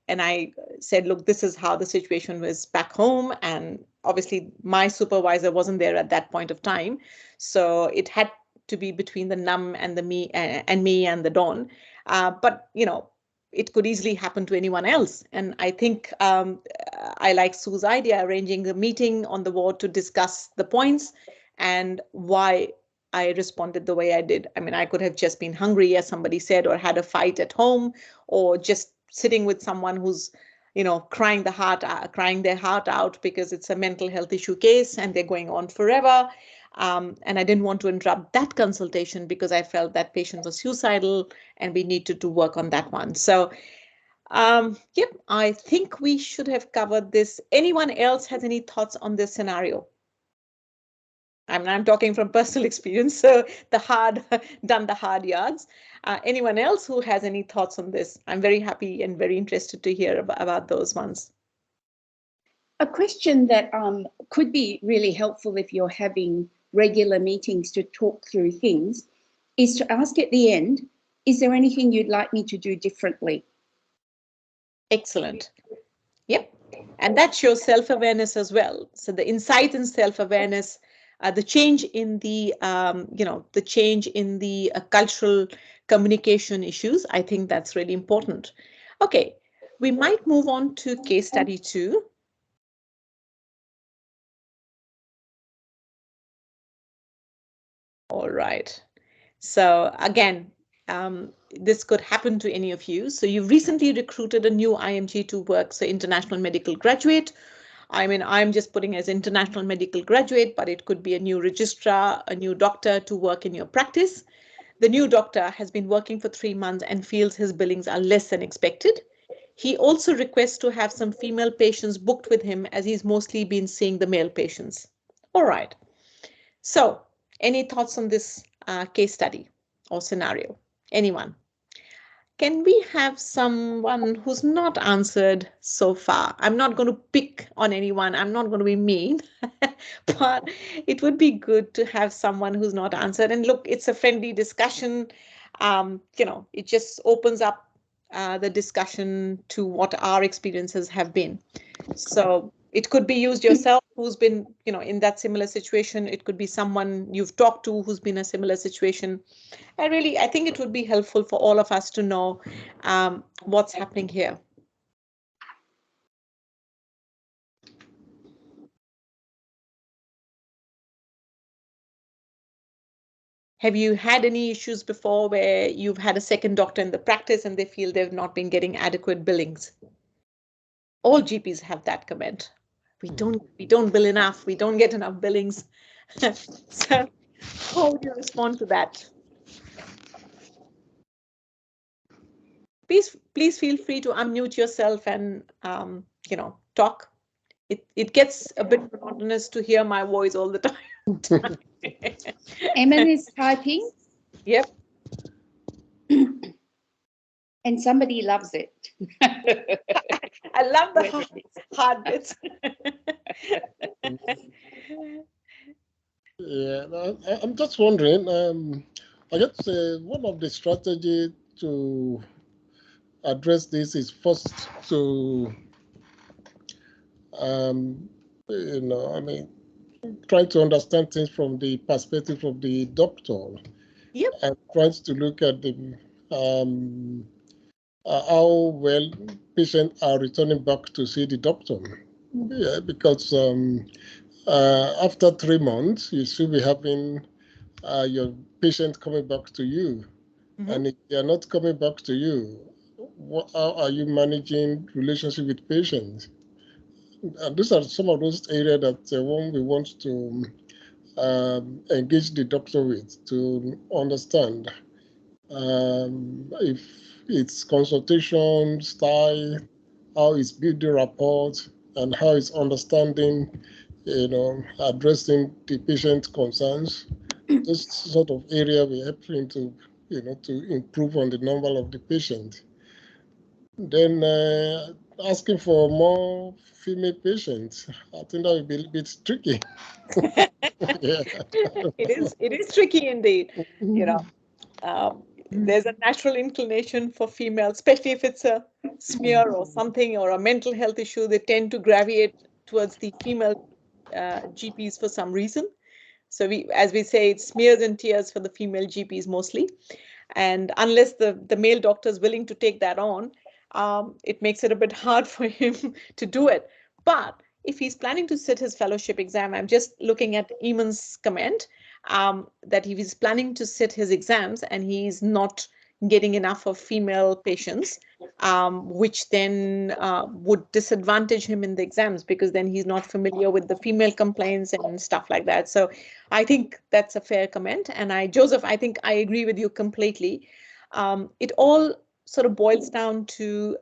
And I said, look, this is how the situation was back home. And obviously my supervisor wasn't there at that point of time. So it had to be between the NUM and me and the DON. But, it could easily happen to anyone else. And I think I like Sue's idea, arranging a meeting on the ward to discuss the points and why I responded the way I did. I mean, I could have just been hungry, as somebody said, or had a fight at home, or just sitting with someone who's, crying their heart out because it's a mental health issue case and they're going on forever. And I didn't want to interrupt that consultation because I felt that patient was suicidal and we needed to work on that one. So, yep, I think we should have covered this. Anyone else has any thoughts on this scenario? I'm talking from personal experience, so done the hard yards. Anyone else who has any thoughts on this? I'm very happy and very interested to hear about those ones. A question that could be really helpful if you're having regular meetings to talk through things is to ask at the end, is there anything you'd like me to do differently? Excellent. Yep. And that shows self-awareness as well. So the insight and self-awareness, the change in the, cultural communication issues, I think that's really important. Okay, we might move on to case study 2. All right. So again, this could happen to any of you. So you've recently recruited a new IMG to work, so international medical graduate. I mean, I'm just putting as international medical graduate, but it could be a new registrar, a new doctor to work in your practice. The new doctor has been working for 3 months and feels his billings are less than expected. He also requests to have some female patients booked with him as he's mostly been seeing the male patients. All right. So any thoughts on this case study or scenario? Anyone? Can we have someone who's not answered so far? I'm not going to pick on anyone. I'm not going to be mean, but it would be good to have someone who's not answered. And look, it's a friendly discussion. It just opens up the discussion to what our experiences have been. So it could be used yourself who's been, in that similar situation. It could be someone you've talked to who's been in a similar situation. I think it would be helpful for all of us to know what's happening here. Have you had any issues before where you've had a second doctor in the practice and they feel they've not been getting adequate billings? All GPs have that comment. We don't bill enough. We don't get enough billings. So how would you respond to that? Please feel free to unmute yourself and talk. It gets a bit monotonous to hear my voice all the time. Emin is typing. Yep. And somebody loves it. I love the hard bits. Yeah, I'm just wondering, I guess one of the strategies to address this is first to, try to understand things from the perspective of the doctor. Yep. And tries to look at the how well patients are returning back to see the doctor. Yeah, because after 3 months, you should be having your patient coming back to you. Mm-hmm. And if they are not coming back to you, how are you managing relationship with patients? And these are some of those areas that one we want to engage the doctor with to understand if it's consultation style, how it's building rapport, and how it's understanding, addressing the patient concerns. This sort of area we help him to, to improve on the number of the patient. Then asking for more female patients, I think that would be a bit tricky. Yeah. It is tricky indeed. There's a natural inclination for females, especially if it's a smear or something or a mental health issue. They tend to gravitate towards the female GPs for some reason. So as we say, it's smears and tears for the female GPs mostly. And unless the male doctor is willing to take that on, it makes it a bit hard for him to do it. But if he's planning to sit his fellowship exam, I'm just looking at Eamon's comment, that if he's planning to sit his exams and he's not getting enough of female patients, which then would disadvantage him in the exams because then he's not familiar with the female complaints and stuff like that. So I think that's a fair comment. And Joseph, I think I agree with you completely. It all sort of boils down to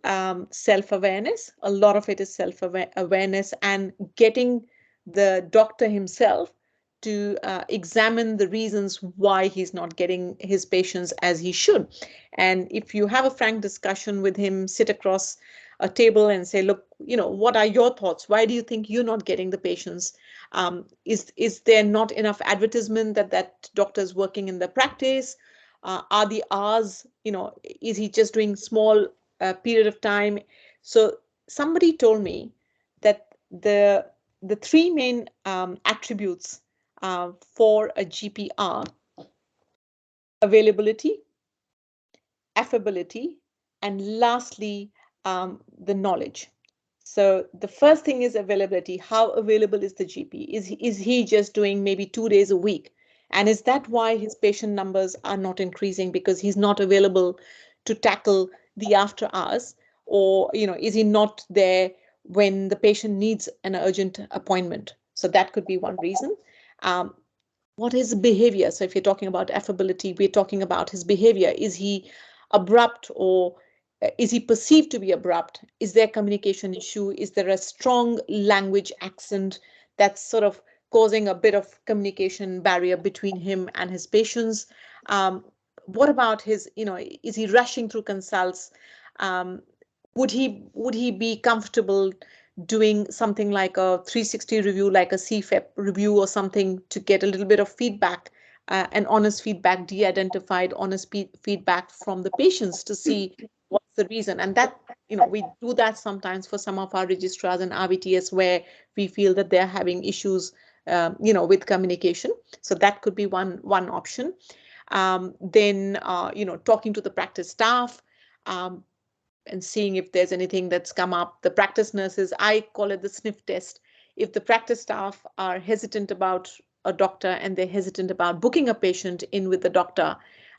self-awareness. A lot of it is self-awareness and getting the doctor himself to examine the reasons why he's not getting his patients as he should. And if you have a frank discussion with him, sit across a table and say, look, what are your thoughts? Why do you think you're not getting the patients? Is there not enough advertisement that doctor is working in the practice? Are the hours, is he just doing small period of time? So somebody told me that the 3 main attributes for a GP are availability, affability, and lastly, the knowledge. So the first thing is availability. How available is the GP? Is he just doing maybe 2 days a week And is that why his patient numbers are not increasing, because he's not available to tackle the after hours? Or, is he not there when the patient needs an urgent appointment? So that could be one reason. What is behavior? So if you're talking about affability, we're talking about his behavior. Is he abrupt, or is he perceived to be abrupt? Is there a communication issue? Is there a strong language accent that's sort of causing a bit of communication barrier between him and his patients? What about his, is he rushing through consults? Would he be comfortable doing something like a 360 review, like a CFEP review or something, to get a little bit of feedback, and honest feedback, de-identified honest feedback from the patients to see what's the reason? And that, we do that sometimes for some of our registrars and RVTS where we feel that they're having issues, with communication. So that could be one option. Then, talking to the practice staff, and seeing if there's anything that's come up. The practice nurses, I call it the sniff test. If the practice staff are hesitant about a doctor and they're hesitant about booking a patient in with the doctor,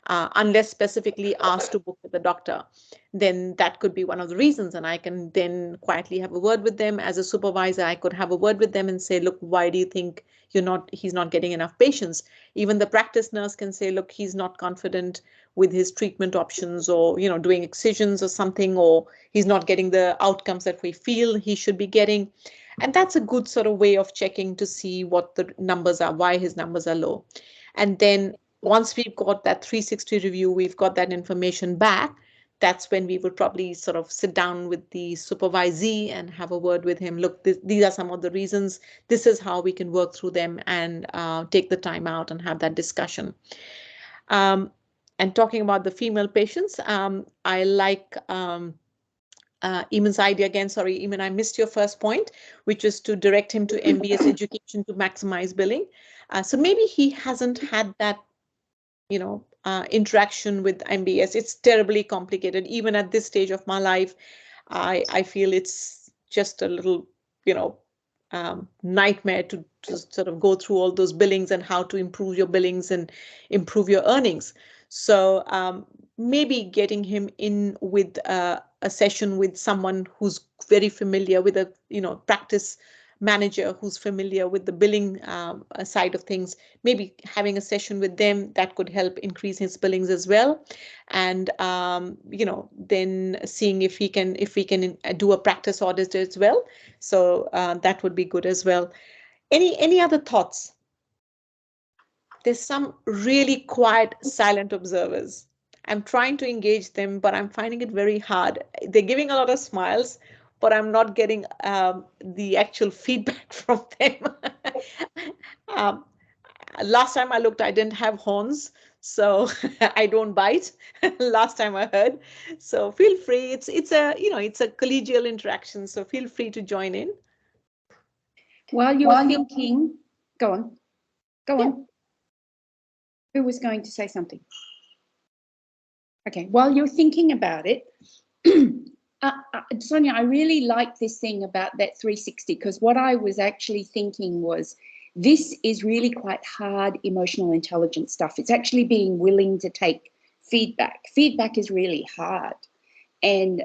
unless specifically asked to book with the doctor, then that could be one of the reasons. And I can then quietly have a word with them. As a supervisor, I could have a word with them and say, look, why do you think he's not getting enough patients? Even the practice nurse can say, look, he's not confident with his treatment options, or, doing excisions or something, or he's not getting the outcomes that we feel he should be getting. And that's a good sort of way of checking to see what the numbers are, why his numbers are low. And then once we've got that 360 review, we've got that information back, that's when we would probably sort of sit down with the supervisee and have a word with him. Look, these are some of the reasons. This is how we can work through them, and take the time out and have that discussion. And talking about the female patients, I like Eamon's idea again. Sorry, Eamon, I missed your first point, which is to direct him to MBS education to maximize billing. So maybe he hasn't had that, interaction with MBS. It's terribly complicated. Even at this stage of my life, I feel it's just a little, nightmare to sort of go through all those billings and how to improve your billings and improve your earnings. So maybe getting him in with a session with someone who's very familiar with a, practice manager who's familiar with the billing side of things, maybe having a session with them that could help increase his billings as well. And, then seeing if we can do a practice audit as well. So that would be good as well. Any other thoughts? There's some really quiet, silent observers. I'm trying to engage them, but I'm finding it very hard. They're giving a lot of smiles, but I'm not getting the actual feedback from them. Last time I looked, I didn't have horns, so I don't bite. Last time I heard. So feel free. It's a collegial interaction. So feel free to join in. While you're thinking, go on. Yeah. Who was going to say something? Okay, while you're thinking about it, Sonia, I really like this thing about that 360, because what I was actually thinking was, this is really quite hard emotional intelligence stuff. It's actually being willing to take feedback. Feedback is really hard. And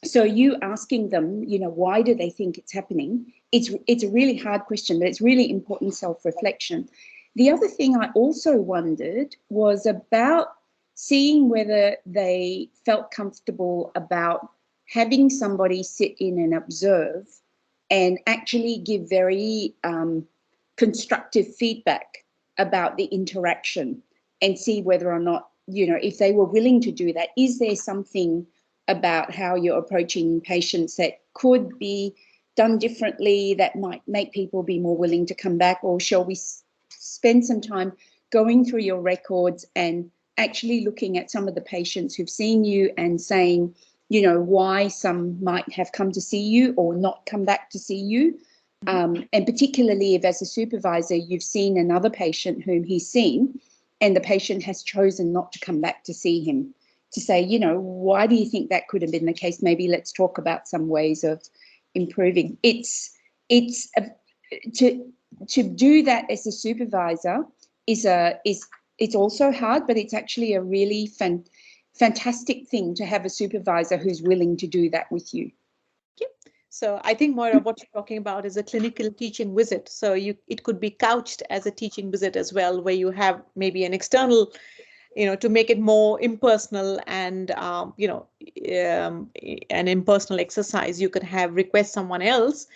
so you asking them, why do they think it's happening? It's a really hard question, but it's really important self-reflection. The other thing I also wondered was about seeing whether they felt comfortable about having somebody sit in and observe and actually give very constructive feedback about the interaction, and see whether or not, if they were willing to do that. Is there something about how you're approaching patients that could be done differently that might make people be more willing to come back? Or shall we spend some time going through your records and actually looking at some of the patients who've seen you and saying, why some might have come to see you or not come back to see you? And particularly if, as a supervisor, you've seen another patient whom he's seen and the patient has chosen not to come back to see him, to say, why do you think that could have been the case? Maybe let's talk about some ways of improving. To do that as a supervisor, it's also hard, but it's actually a really fantastic thing to have a supervisor who's willing to do that with you. So I think, Moira, what you're talking about is a clinical teaching visit. So it could be couched as a teaching visit as well, where you have maybe an external, to make it more impersonal and, an impersonal exercise. You could have request someone else,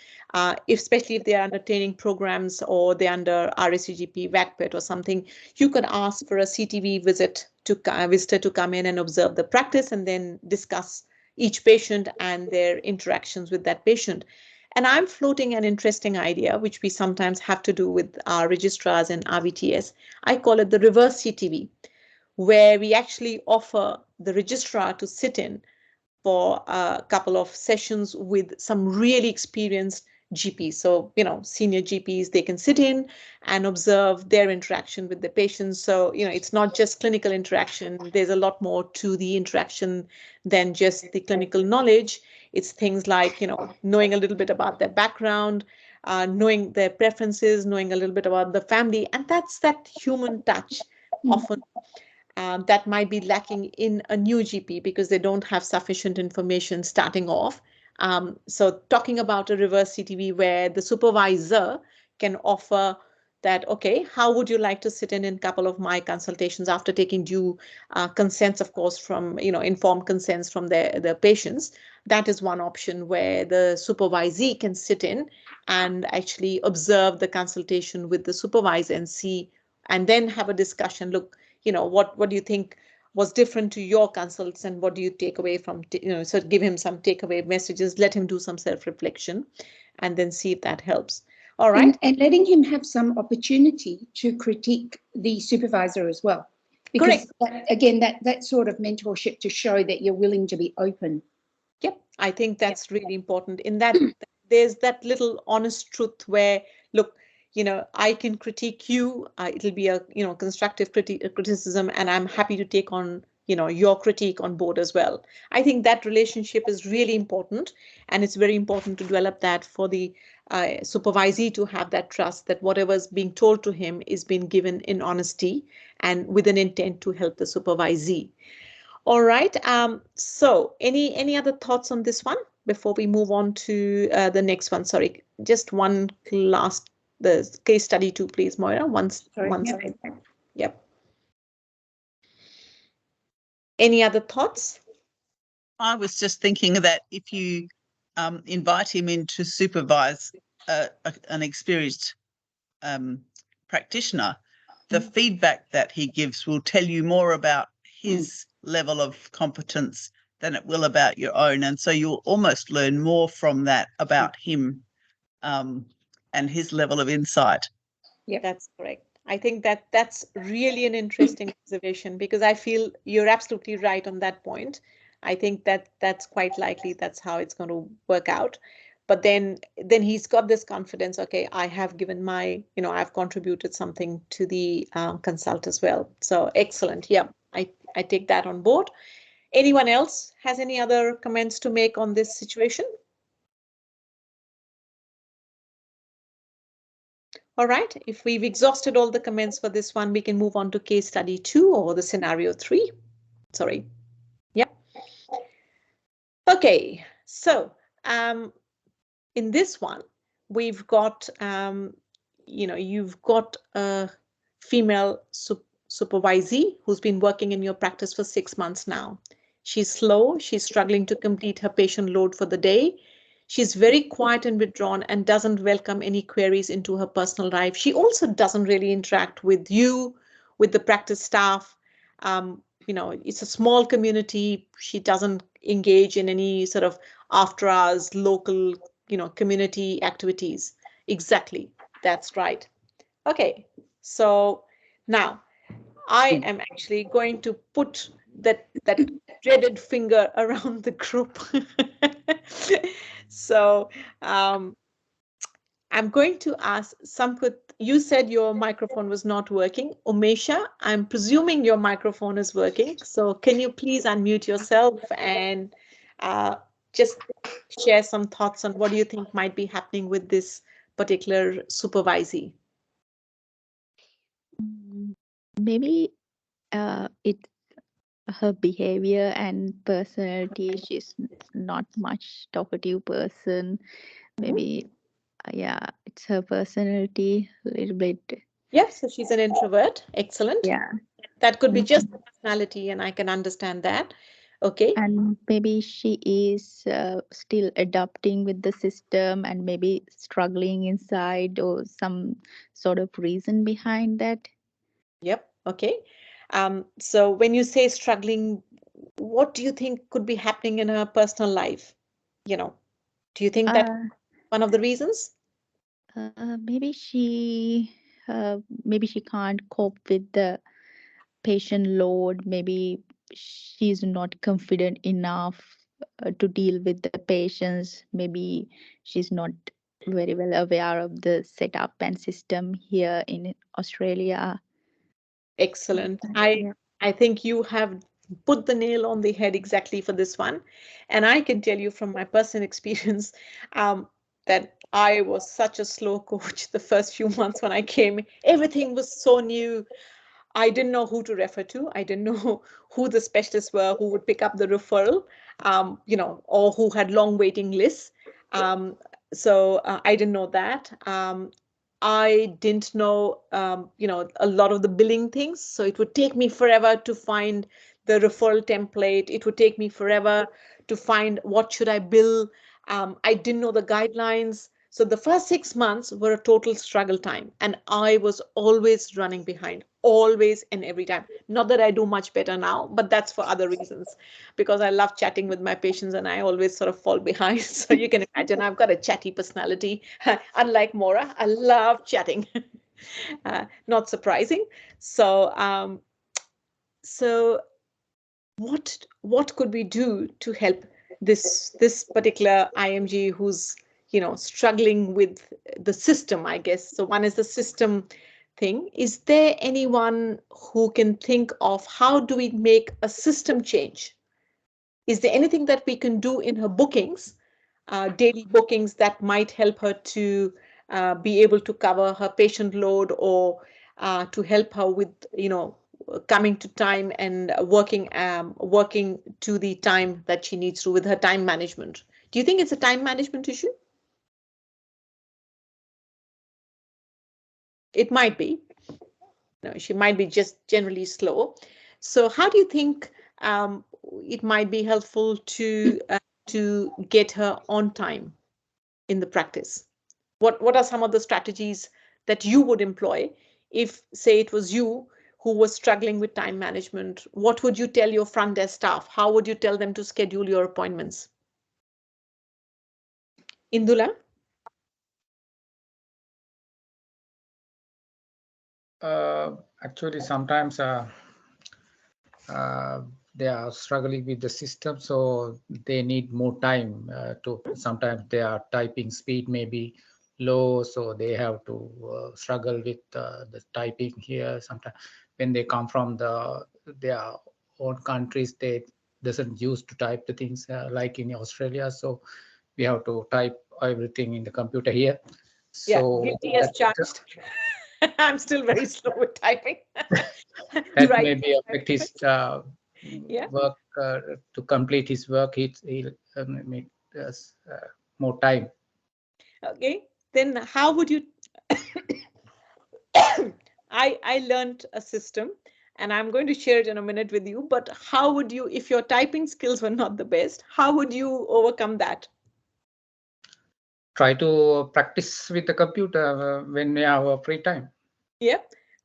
especially if they're under training programs or they're under RSCGP, VACPET or something. You could ask for a CTV visitor to come in and observe the practice and then discuss each patient and their interactions with that patient. And I'm floating an interesting idea, which we sometimes have to do with our registrars and RVTS. I call it the reverse CTV, where we actually offer the registrar to sit in for a couple of sessions with some really experienced GPs. So, senior GPs, they can sit in and observe their interaction with the patients. So, it's not just clinical interaction. There's a lot more to the interaction than just the clinical knowledge. It's things like, knowing a little bit about their background, knowing their preferences, knowing a little bit about the family. And that's that human touch often that might be lacking in a new GP because they don't have sufficient information starting off. So talking about a reverse CTV where the supervisor can offer that, okay, how would you like to sit in a couple of my consultations after taking due consents, of course, from, informed consents from the patients. That is one option where the supervisee can sit in and actually observe the consultation with the supervisor and see, and then have a discussion. Look, what do you think was different to your consults and what do you take away from, so give him some takeaway messages, let him do some self-reflection and then see if that helps. All right. And letting him have some opportunity to critique the supervisor as well. Because that sort of mentorship to show that you're willing to be open. Yep, I think that's really important. In that, there's that little honest truth where, look, I can critique you. It'll be a, constructive criticism, and I'm happy to take on, your critique on board as well. I think that relationship is really important, and it's very important to develop that for the supervisee to have that trust that whatever's being told to him is being given in honesty and with an intent to help the supervisee. All right. So any other thoughts on this one before we move on to the next one? Sorry, just one last, the case study 2, please, Moira. One slide. Yep. Any other thoughts? I was just thinking that if you invite him in to supervise an experienced practitioner, the feedback that he gives will tell you more about his level of competence than it will about your own. And so you'll almost learn more from that about him and his level of insight. Yeah, that's correct. I think that's really an interesting observation because I feel you're absolutely right on that point. I think that's quite likely that's how it's going to work out. But then he's got this confidence, okay, I have given my, I've contributed something to the consult as well. So excellent. Yeah, I take that on board. Anyone else has any other comments to make on this situation? All right, if we've exhausted all the comments for this one, we can move on to case study 2 or the scenario 3. Sorry. Yep. Okay, so in this one, we've got, you've got a female supervisee who's been working in your practice for 6 months now. She's slow, she's struggling to complete her patient load for the day. She's very quiet and withdrawn and doesn't welcome any queries into her personal life. She also doesn't really interact with you, with the practice staff. It's a small community. She doesn't engage in any sort of after hours, local, community activities. Exactly. That's right. Okay. So now I am actually going to put that dreaded finger around the group. So I'm going to ask Samput, you said your microphone was not working. Umesha, I'm presuming your microphone is working. So can you please unmute yourself and just share some thoughts on what do you think might be happening with this particular supervisee? Maybe it's her behavior and personality. She's not much talkative person. Maybe yeah, it's her personality a little bit. Yep, so she's an introvert. Excellent. Yeah. That could be just personality, and I can understand that. Okay. And maybe she is still adapting with the system and maybe struggling inside or some sort of reason behind that. Yep. Okay. So when you say struggling, what do you think could be happening in her personal life? You know, do you think that one of the reasons? Maybe she can't cope with the patient load. Maybe she's not confident enough to deal with the patients. Maybe she's not very well aware of the setup and system here in Australia. Excellent. Yeah. I think you have put the nail on the head exactly for this one. And I can tell you from my personal experience that I was such a slow coach the first few months when I came. Everything was so new. I didn't know who to refer to. I didn't know who the specialists were who would pick up the referral, or who had long waiting lists. So I didn't know that. I didn't know, a lot of the billing things. So it would take me forever to find the referral template. It would take me forever to find what should I bill. I didn't know the guidelines. So the first 6 months were a total struggle time. And I was always running behind, always and every time. Not that I do much better now, but that's for other reasons, because I love chatting with my patients and I always sort of fall behind. So you can imagine I've got a chatty personality. Unlike Maura, I love chatting. Not surprising. So, so what could we do to help this particular IMG who's struggling with the system, I guess? So one is the system thing. Is there anyone who can think of how do we make a system change? Is there anything that we can do in her bookings, daily bookings, that might help her to be able to cover her patient load, or to help her with coming to time and working to the time that she needs to with her time management? Do you think it's a time management issue? It might be. No, she might be just generally slow. So how do you think it might be helpful to get her on time in the practice? What are some of the strategies that you would employ if, say, it was you who was struggling with time management? What would you tell your front desk staff? How would you tell them to schedule your appointments? Indula? Actually, sometimes they are struggling with the system, so they need more time to. Sometimes their typing speed may be low, so they have to struggle with the typing here. Sometimes when they come from their own countries, they doesn't use to type the things like in Australia, so we have to type everything in the computer here. So yeah, guilty as charged. I'm still very slow with typing. that may be affect his Yeah. work to complete his work. He'll make us more time. Okay, then how would you? I learned a system, and I'm going to share it in a minute with you. But how would you, if your typing skills were not the best, how would you overcome that? Try to practice with the computer when we have free time. Yeah,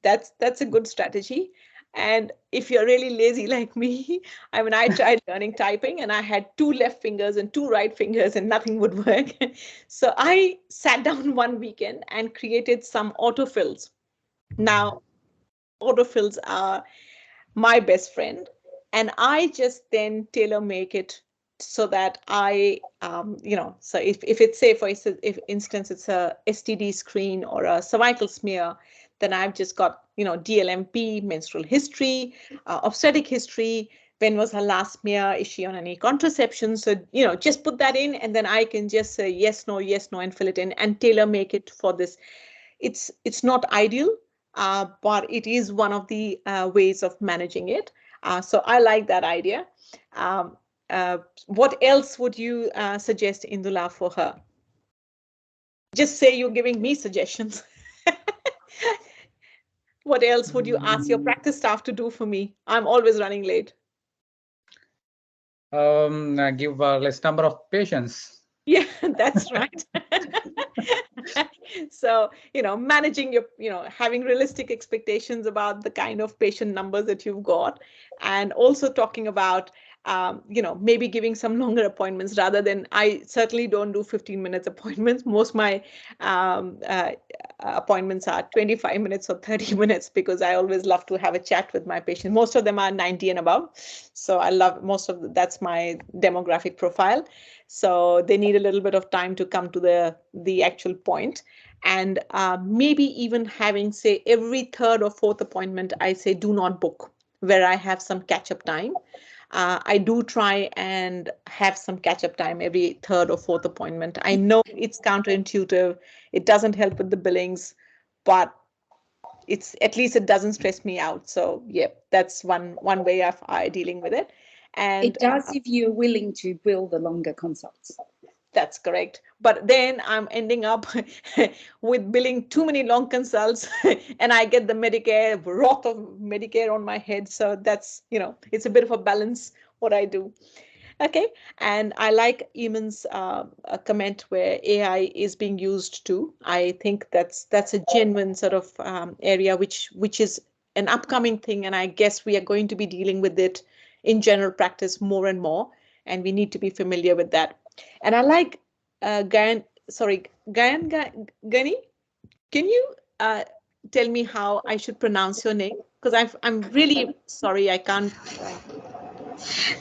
that's a good strategy. And if you're really lazy like me, I mean, I tried learning typing and I had 2 left fingers and 2 right fingers and nothing would work. So I sat down one weekend and created some autofills. Now, autofills are my best friend, and I just then tailor make it so that so if it's, say, for instance, it's a STD screen or a cervical smear, then I've just got DLMP, menstrual history, obstetric history, when was her last smear, is she on any contraception? So just put that in, and then I can just say yes, no, and fill it in and tailor make it for this. It's not ideal. but it is one of the ways of managing it. So I like that idea. What else would you suggest, Indula, for her? Just say you're giving me suggestions. What else would you ask your practice staff to do for me? I'm always running late. Give less number of patients. Yeah, that's right. So, managing your, having realistic expectations about the kind of patient numbers that you've got, and also talking about, maybe giving some longer appointments rather than, I certainly don't do 15 minutes appointments. Most my appointments are 25 minutes or 30 minutes because I always love to have a chat with my patient. Most of them are 90 and above. So I love that's my demographic profile. So they need a little bit of time to come to the actual point. And maybe even having, say, every third or fourth appointment, I say do not book, where I have some catch-up time. I do try and have some catch-up time every third or fourth appointment. I know it's counterintuitive. It doesn't help with the billings, but it's at least it doesn't stress me out. So yeah, that's one way of dealing with it. And it does if you're willing to bill the longer consults. That's correct. But then I'm ending up with billing too many long consults and I get the Medicare, wrath of Medicare on my head. So that's, it's a bit of a balance what I do. Okay. And I like Eamon's comment where AI is being used too. I think that's a genuine sort of area which is an upcoming thing. And I guess we are going to be dealing with it in general practice more and more. And we need to be familiar with that. And I like Gani. Can you tell me how I should pronounce your name? Because I'm really sorry, I can't.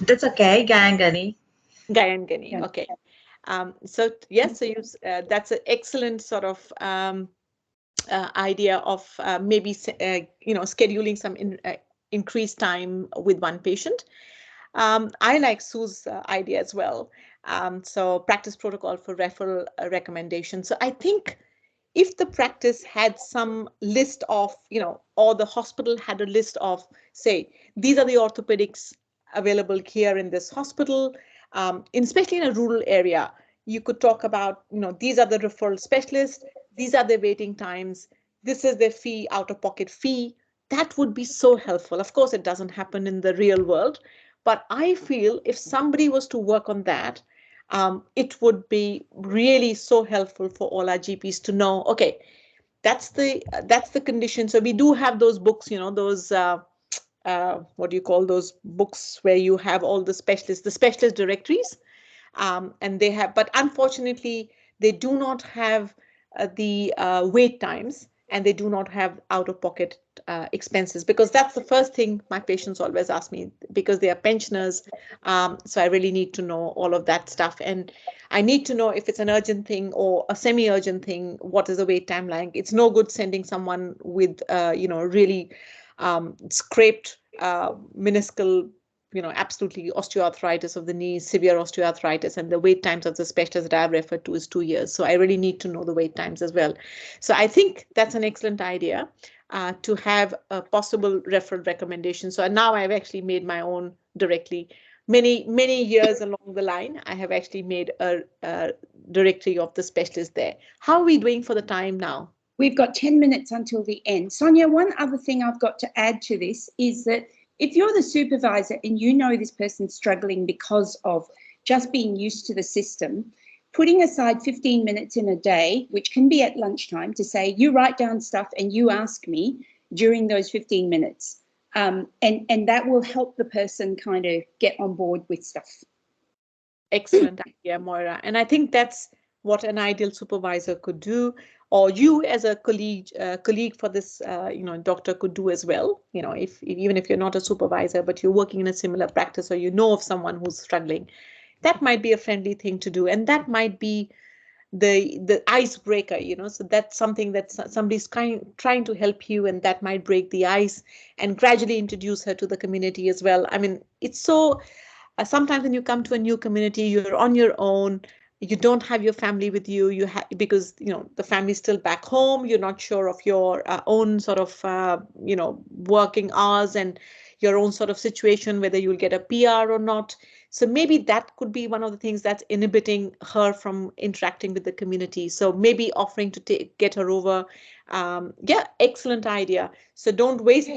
That's okay, Gani. Gani. Okay. So yes, so that's an excellent sort of idea of maybe scheduling some increased time with one patient. I like Sue's idea as well. So practice protocol for referral recommendation. So I think if the practice had some list of, or the hospital had a list of, say, these are the orthopedics available here in this hospital, especially in a rural area, you could talk about, these are the referral specialists, these are the waiting times, this is their fee, out-of-pocket fee. That would be so helpful. Of course, it doesn't happen in the real world, but I feel if somebody was to work on that, it would be really so helpful for all our GPs to know, okay, that's the condition. So we do have those books, those what do you call those books where you have all the specialist directories, and they have, but unfortunately they do not have the wait times, and they do not have out-of-pocket expenses, because that's the first thing my patients always ask me, because they are pensioners. So I really need to know all of that stuff, and I need to know if it's an urgent thing or a semi-urgent thing, what is the wait time like. It's no good sending someone with really scraped meniscal, absolutely osteoarthritis of the knee, severe osteoarthritis, and the wait times of the specialist that I've referred to is 2 years. So I really need to know the wait times as well. So I think that's an excellent idea to have a possible referral recommendation. So now I've actually made my own directly. Many years along the line, I have actually made a directory of the specialist there. How are we doing for the time now? We've got 10 minutes until the end. Sonia, one other thing I've got to add to this is that if you're the supervisor and you know this person's struggling because of just being used to the system, putting aside 15 minutes in a day, which can be at lunchtime, to say you write down stuff and you ask me during those 15 minutes. And that will help the person kind of get on board with stuff. Excellent idea, Moira. And I think that's what an ideal supervisor could do, or you as a colleague for this, doctor could do as well. Even if you're not a supervisor, but you're working in a similar practice, or you know of someone who's struggling, that might be a friendly thing to do, and that might be the icebreaker. So that's something that somebody's trying to help you, and that might break the ice and gradually introduce her to the community as well. I mean, it's so. Sometimes when you come to a new community, you're on your own. you don't have your family with you, because the family's still back home, you're not sure of your own sort of working hours and your own sort of situation, whether you'll get a PR or not. So maybe that could be one of the things that's inhibiting her from interacting with the community. So maybe offering to get her over. Yeah, excellent idea. So don't waste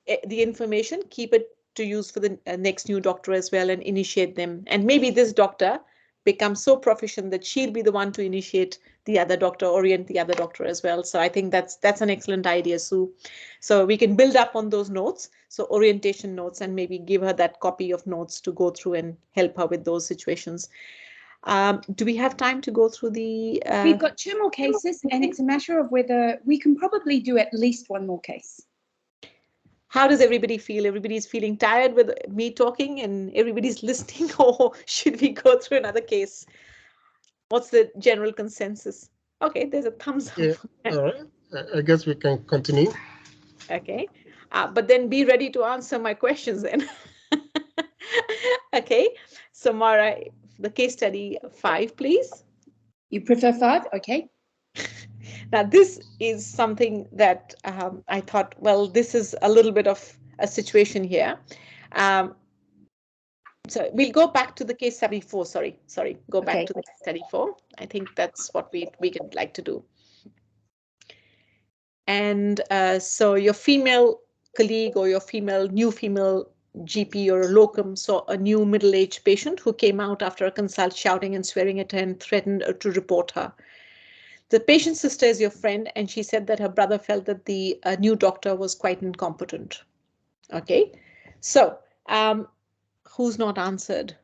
the information, keep it to use for the next new doctor as well, and initiate them. And maybe this doctor becomes so proficient that she'll be the one to initiate the other doctor, orient the other doctor as well. So I think that's an excellent idea, Sue. So we can build up on those notes, so orientation notes, and maybe give her that copy of notes to go through and help her with those situations. Do we have time to go through the... We've got 2 more cases, and it's a matter of whether we can probably do at least 1 more case. How does everybody feel? Everybody's feeling tired with me talking and everybody's listening, or should we go through another case? What's the general consensus? Okay, there's a thumbs up. Yeah, all right. I guess we can continue. Okay, but then be ready to answer my questions then. Okay, so Mara, the case study 5, please. You prefer 5? Okay. Now, this is something that I thought, well, this is a little bit of a situation here. So we'll go back to the case study 4. Sorry, go back to the case study 4. I think that's what we could like to do. And so your female colleague or your new female GP or a locum saw a new middle-aged patient who came out after a consult shouting and swearing at her and threatened to report her. The patient's sister is your friend, and she said that her brother felt that the new doctor was quite incompetent. Okay, so who's not answered?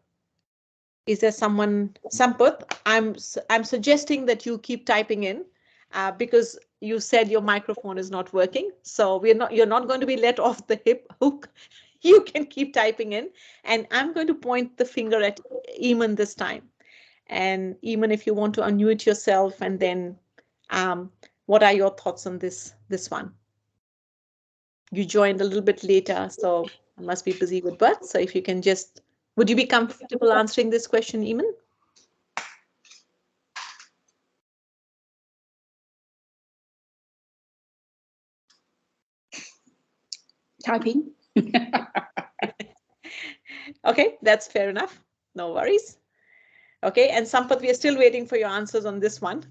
Is there someone? Sampath, I'm suggesting that you keep typing in because you said your microphone is not working. So you're not going to be let off the hook. You can keep typing in, and I'm going to point the finger at Eamon this time. And Eamon, if you want to unmute yourself, and then what are your thoughts on this one? You joined a little bit later, so I must be busy with birth. So if you can just, would you be comfortable answering this question, Eamon? Typing. Okay, that's fair enough. No worries. Okay, and Sampath, we are still waiting for your answers on this one.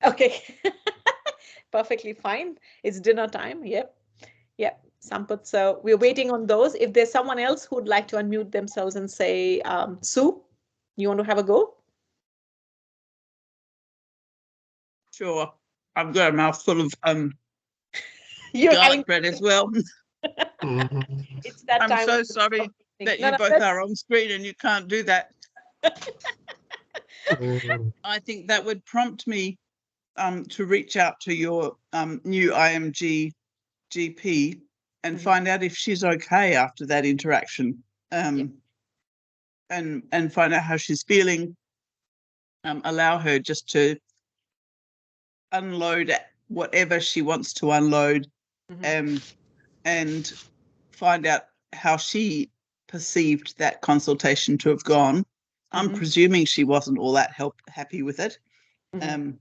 Okay, perfectly fine. It's dinner time. Yep, Sampath. So we're waiting on those. If there's someone else who'd like to unmute themselves and say, Sue, you want to have a go? Sure. I've got a mouthful of You're garlic bread as well. It's that time. I'm so sorry that you both are on screen and you can't do that. I think that would prompt me to reach out to your new IMG GP and find out if she's okay after that interaction, and find out how she's feeling. Allow her just to unload whatever she wants to unload, and find out how she perceived that consultation to have gone. I'm presuming she wasn't all that happy with it. And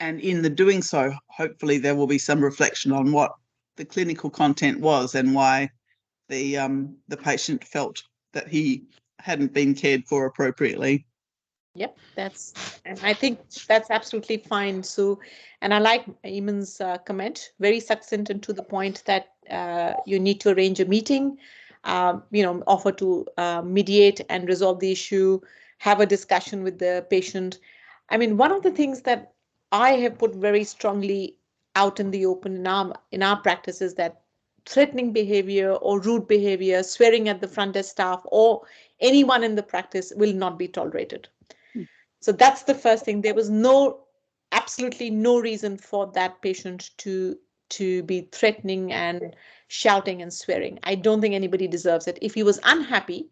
in the doing so, hopefully there will be some reflection on what the clinical content was and why the patient felt that he hadn't been cared for appropriately. Yep, and I think that's absolutely fine, Sue. And I like Eamon's comment, very succinct and to the point that you need to arrange a meeting, offer to mediate and resolve the issue, have a discussion with the patient. I mean, one of the things that I have put very strongly out in the open in our practice is that threatening behavior or rude behavior, swearing at the front desk staff or anyone in the practice will not be tolerated. So that's the first thing. There was absolutely no reason for that patient to be threatening and shouting and swearing. I don't think anybody deserves it. If he was unhappy,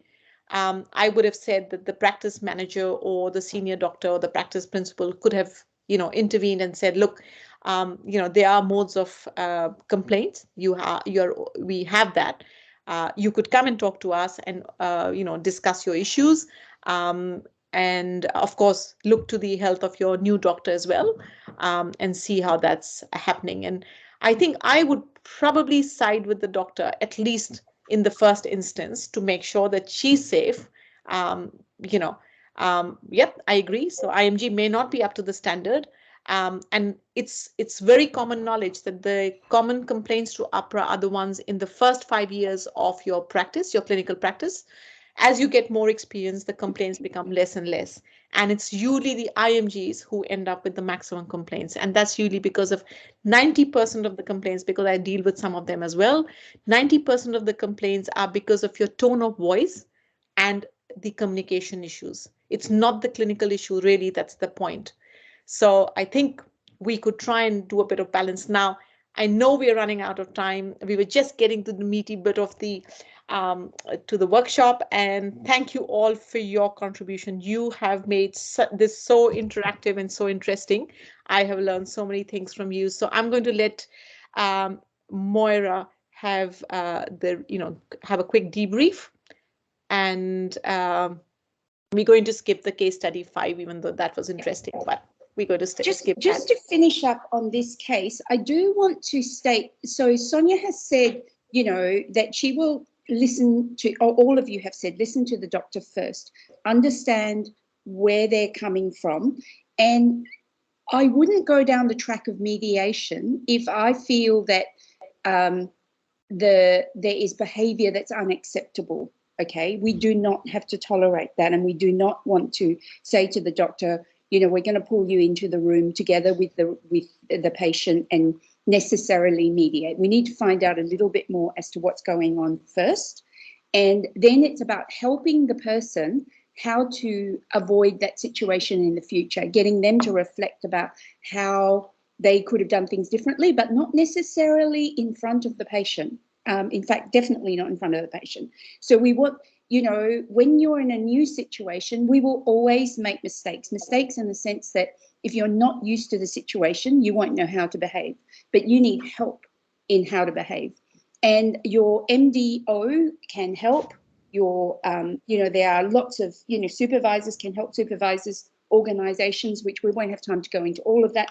I would have said that the practice manager or the senior doctor or the practice principal could have, intervened and said, look, there are modes of complaints. We have that. You could come and talk to us and discuss your issues, and of course look to the health of your new doctor as well, and see how that's happening. And I think I would probably side with the doctor, at least in the first instance, to make sure that she's safe. Yep, I agree. So IMG may not be up to the standard. And it's very common knowledge that the common complaints to APRA are the ones in the first 5 years of your practice, your clinical practice. As you get more experience, the complaints become less and less. And it's usually the IMGs who end up with the maximum complaints. And that's usually because of 90% of the complaints, because I deal with some of them as well. 90% of the complaints are because of your tone of voice and the communication issues. It's not the clinical issue, really, that's the point. So I think we could try and do a bit of balance. Now, I know we're running out of time. We were just getting to the meaty bit of the to the workshop, and thank you all for your contribution. You have made this so interactive and so interesting. I have learned so many things from you. So I'm going to let Moira have have a quick debrief, and we're going to skip the case study 5, even though that was interesting, but we're going to skip just to finish up on this case. I do want to state, so Sonia has said, that she will listen to, or all of you have said, listen to the doctor first, understand where they're coming from. And I wouldn't go down the track of mediation if I feel that there is behavior that's unacceptable. Okay, we do not have to tolerate that, and we do not want to say to the doctor, we're going to pull you into the room together with the patient and necessarily mediate. We need to find out a little bit more as to what's going on first, and then it's about helping the person how to avoid that situation in the future, getting them to reflect about how they could have done things differently, but not necessarily in front of the patient. In fact, definitely not in front of the patient. So we want, when you're in a new situation, we will always make mistakes in the sense that if you're not used to the situation, you won't know how to behave, but you need help in how to behave. And your MDO can help. There are lots of, supervisors can help supervisors, organizations, which we won't have time to go into all of that.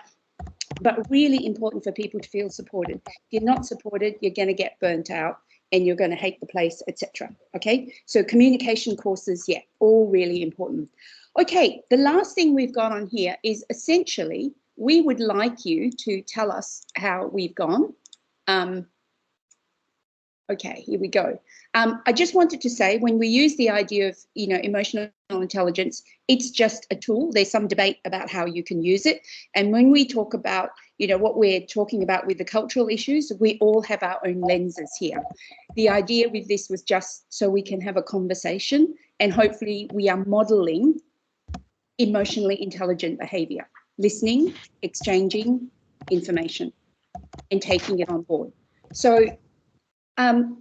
But really important for people to feel supported. If you're not supported, you're going to get burnt out and you're going to hate the place, etc. Okay, so communication courses, yeah, all really important. Okay, the last thing we've got on here is essentially we would like you to tell us how we've gone. Okay, here we go. I just wanted to say, when we use the idea of, emotional intelligence, it's just a tool. There's some debate about how you can use it. And when we talk about, what we're talking about with the cultural issues, we all have our own lenses here. The idea with this was just so we can have a conversation, and hopefully we are modeling emotionally intelligent behavior, listening, exchanging information, and taking it on board. So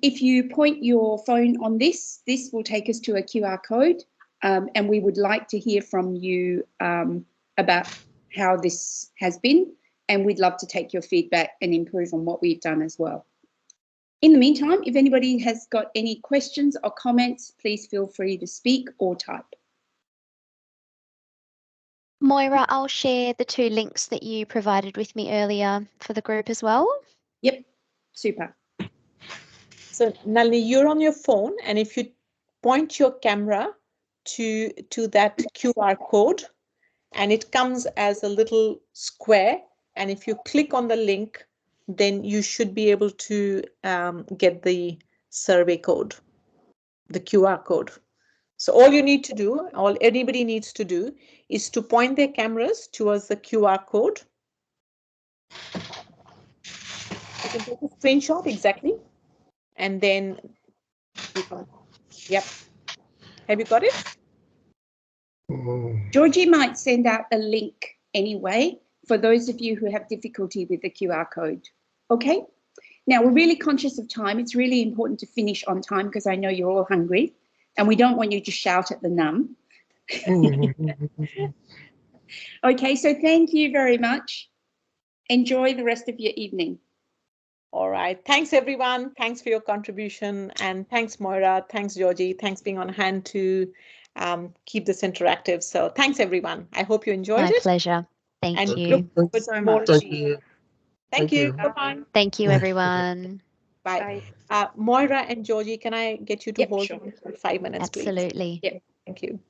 if you point your phone on this will take us to a QR code, and we would like to hear from you about how this has been, and we'd love to take your feedback and improve on what we've done as well. In the meantime, if anybody has got any questions or comments, please feel free to speak or type. Moira, I'll share the 2 links that you provided with me earlier for the group as well. Yep, super. So Nalini, you're on your phone, and if you point your camera to that QR code, and it comes as a little square, and if you click on the link, then you should be able to get the survey code, the QR code. So all you need to do, all anybody needs to do, is to point their cameras towards the QR code. You can take a screenshot exactly, and then yep. Have you got it? Georgie might send out a link anyway for those of you who have difficulty with the QR code. Okay? Now, we're really conscious of time. It's really important to finish on time because I know you're all hungry and we don't want you to shout at the num. Okay, so thank you very much. Enjoy the rest of your evening. All right. Thanks, everyone. Thanks for your contribution. And thanks, Moira. Thanks, Georgie. Thanks being on hand to keep this interactive. So thanks, everyone. I hope you enjoyed My it. pleasure. Thank And you. look Thanks so more- much. Thank you. Thank you. Bye-bye. Thank you, everyone. Bye. Moira and Georgie, can I get you to Yep, hold sure. for 5 minutes, please? Absolutely. Yep. Thank you.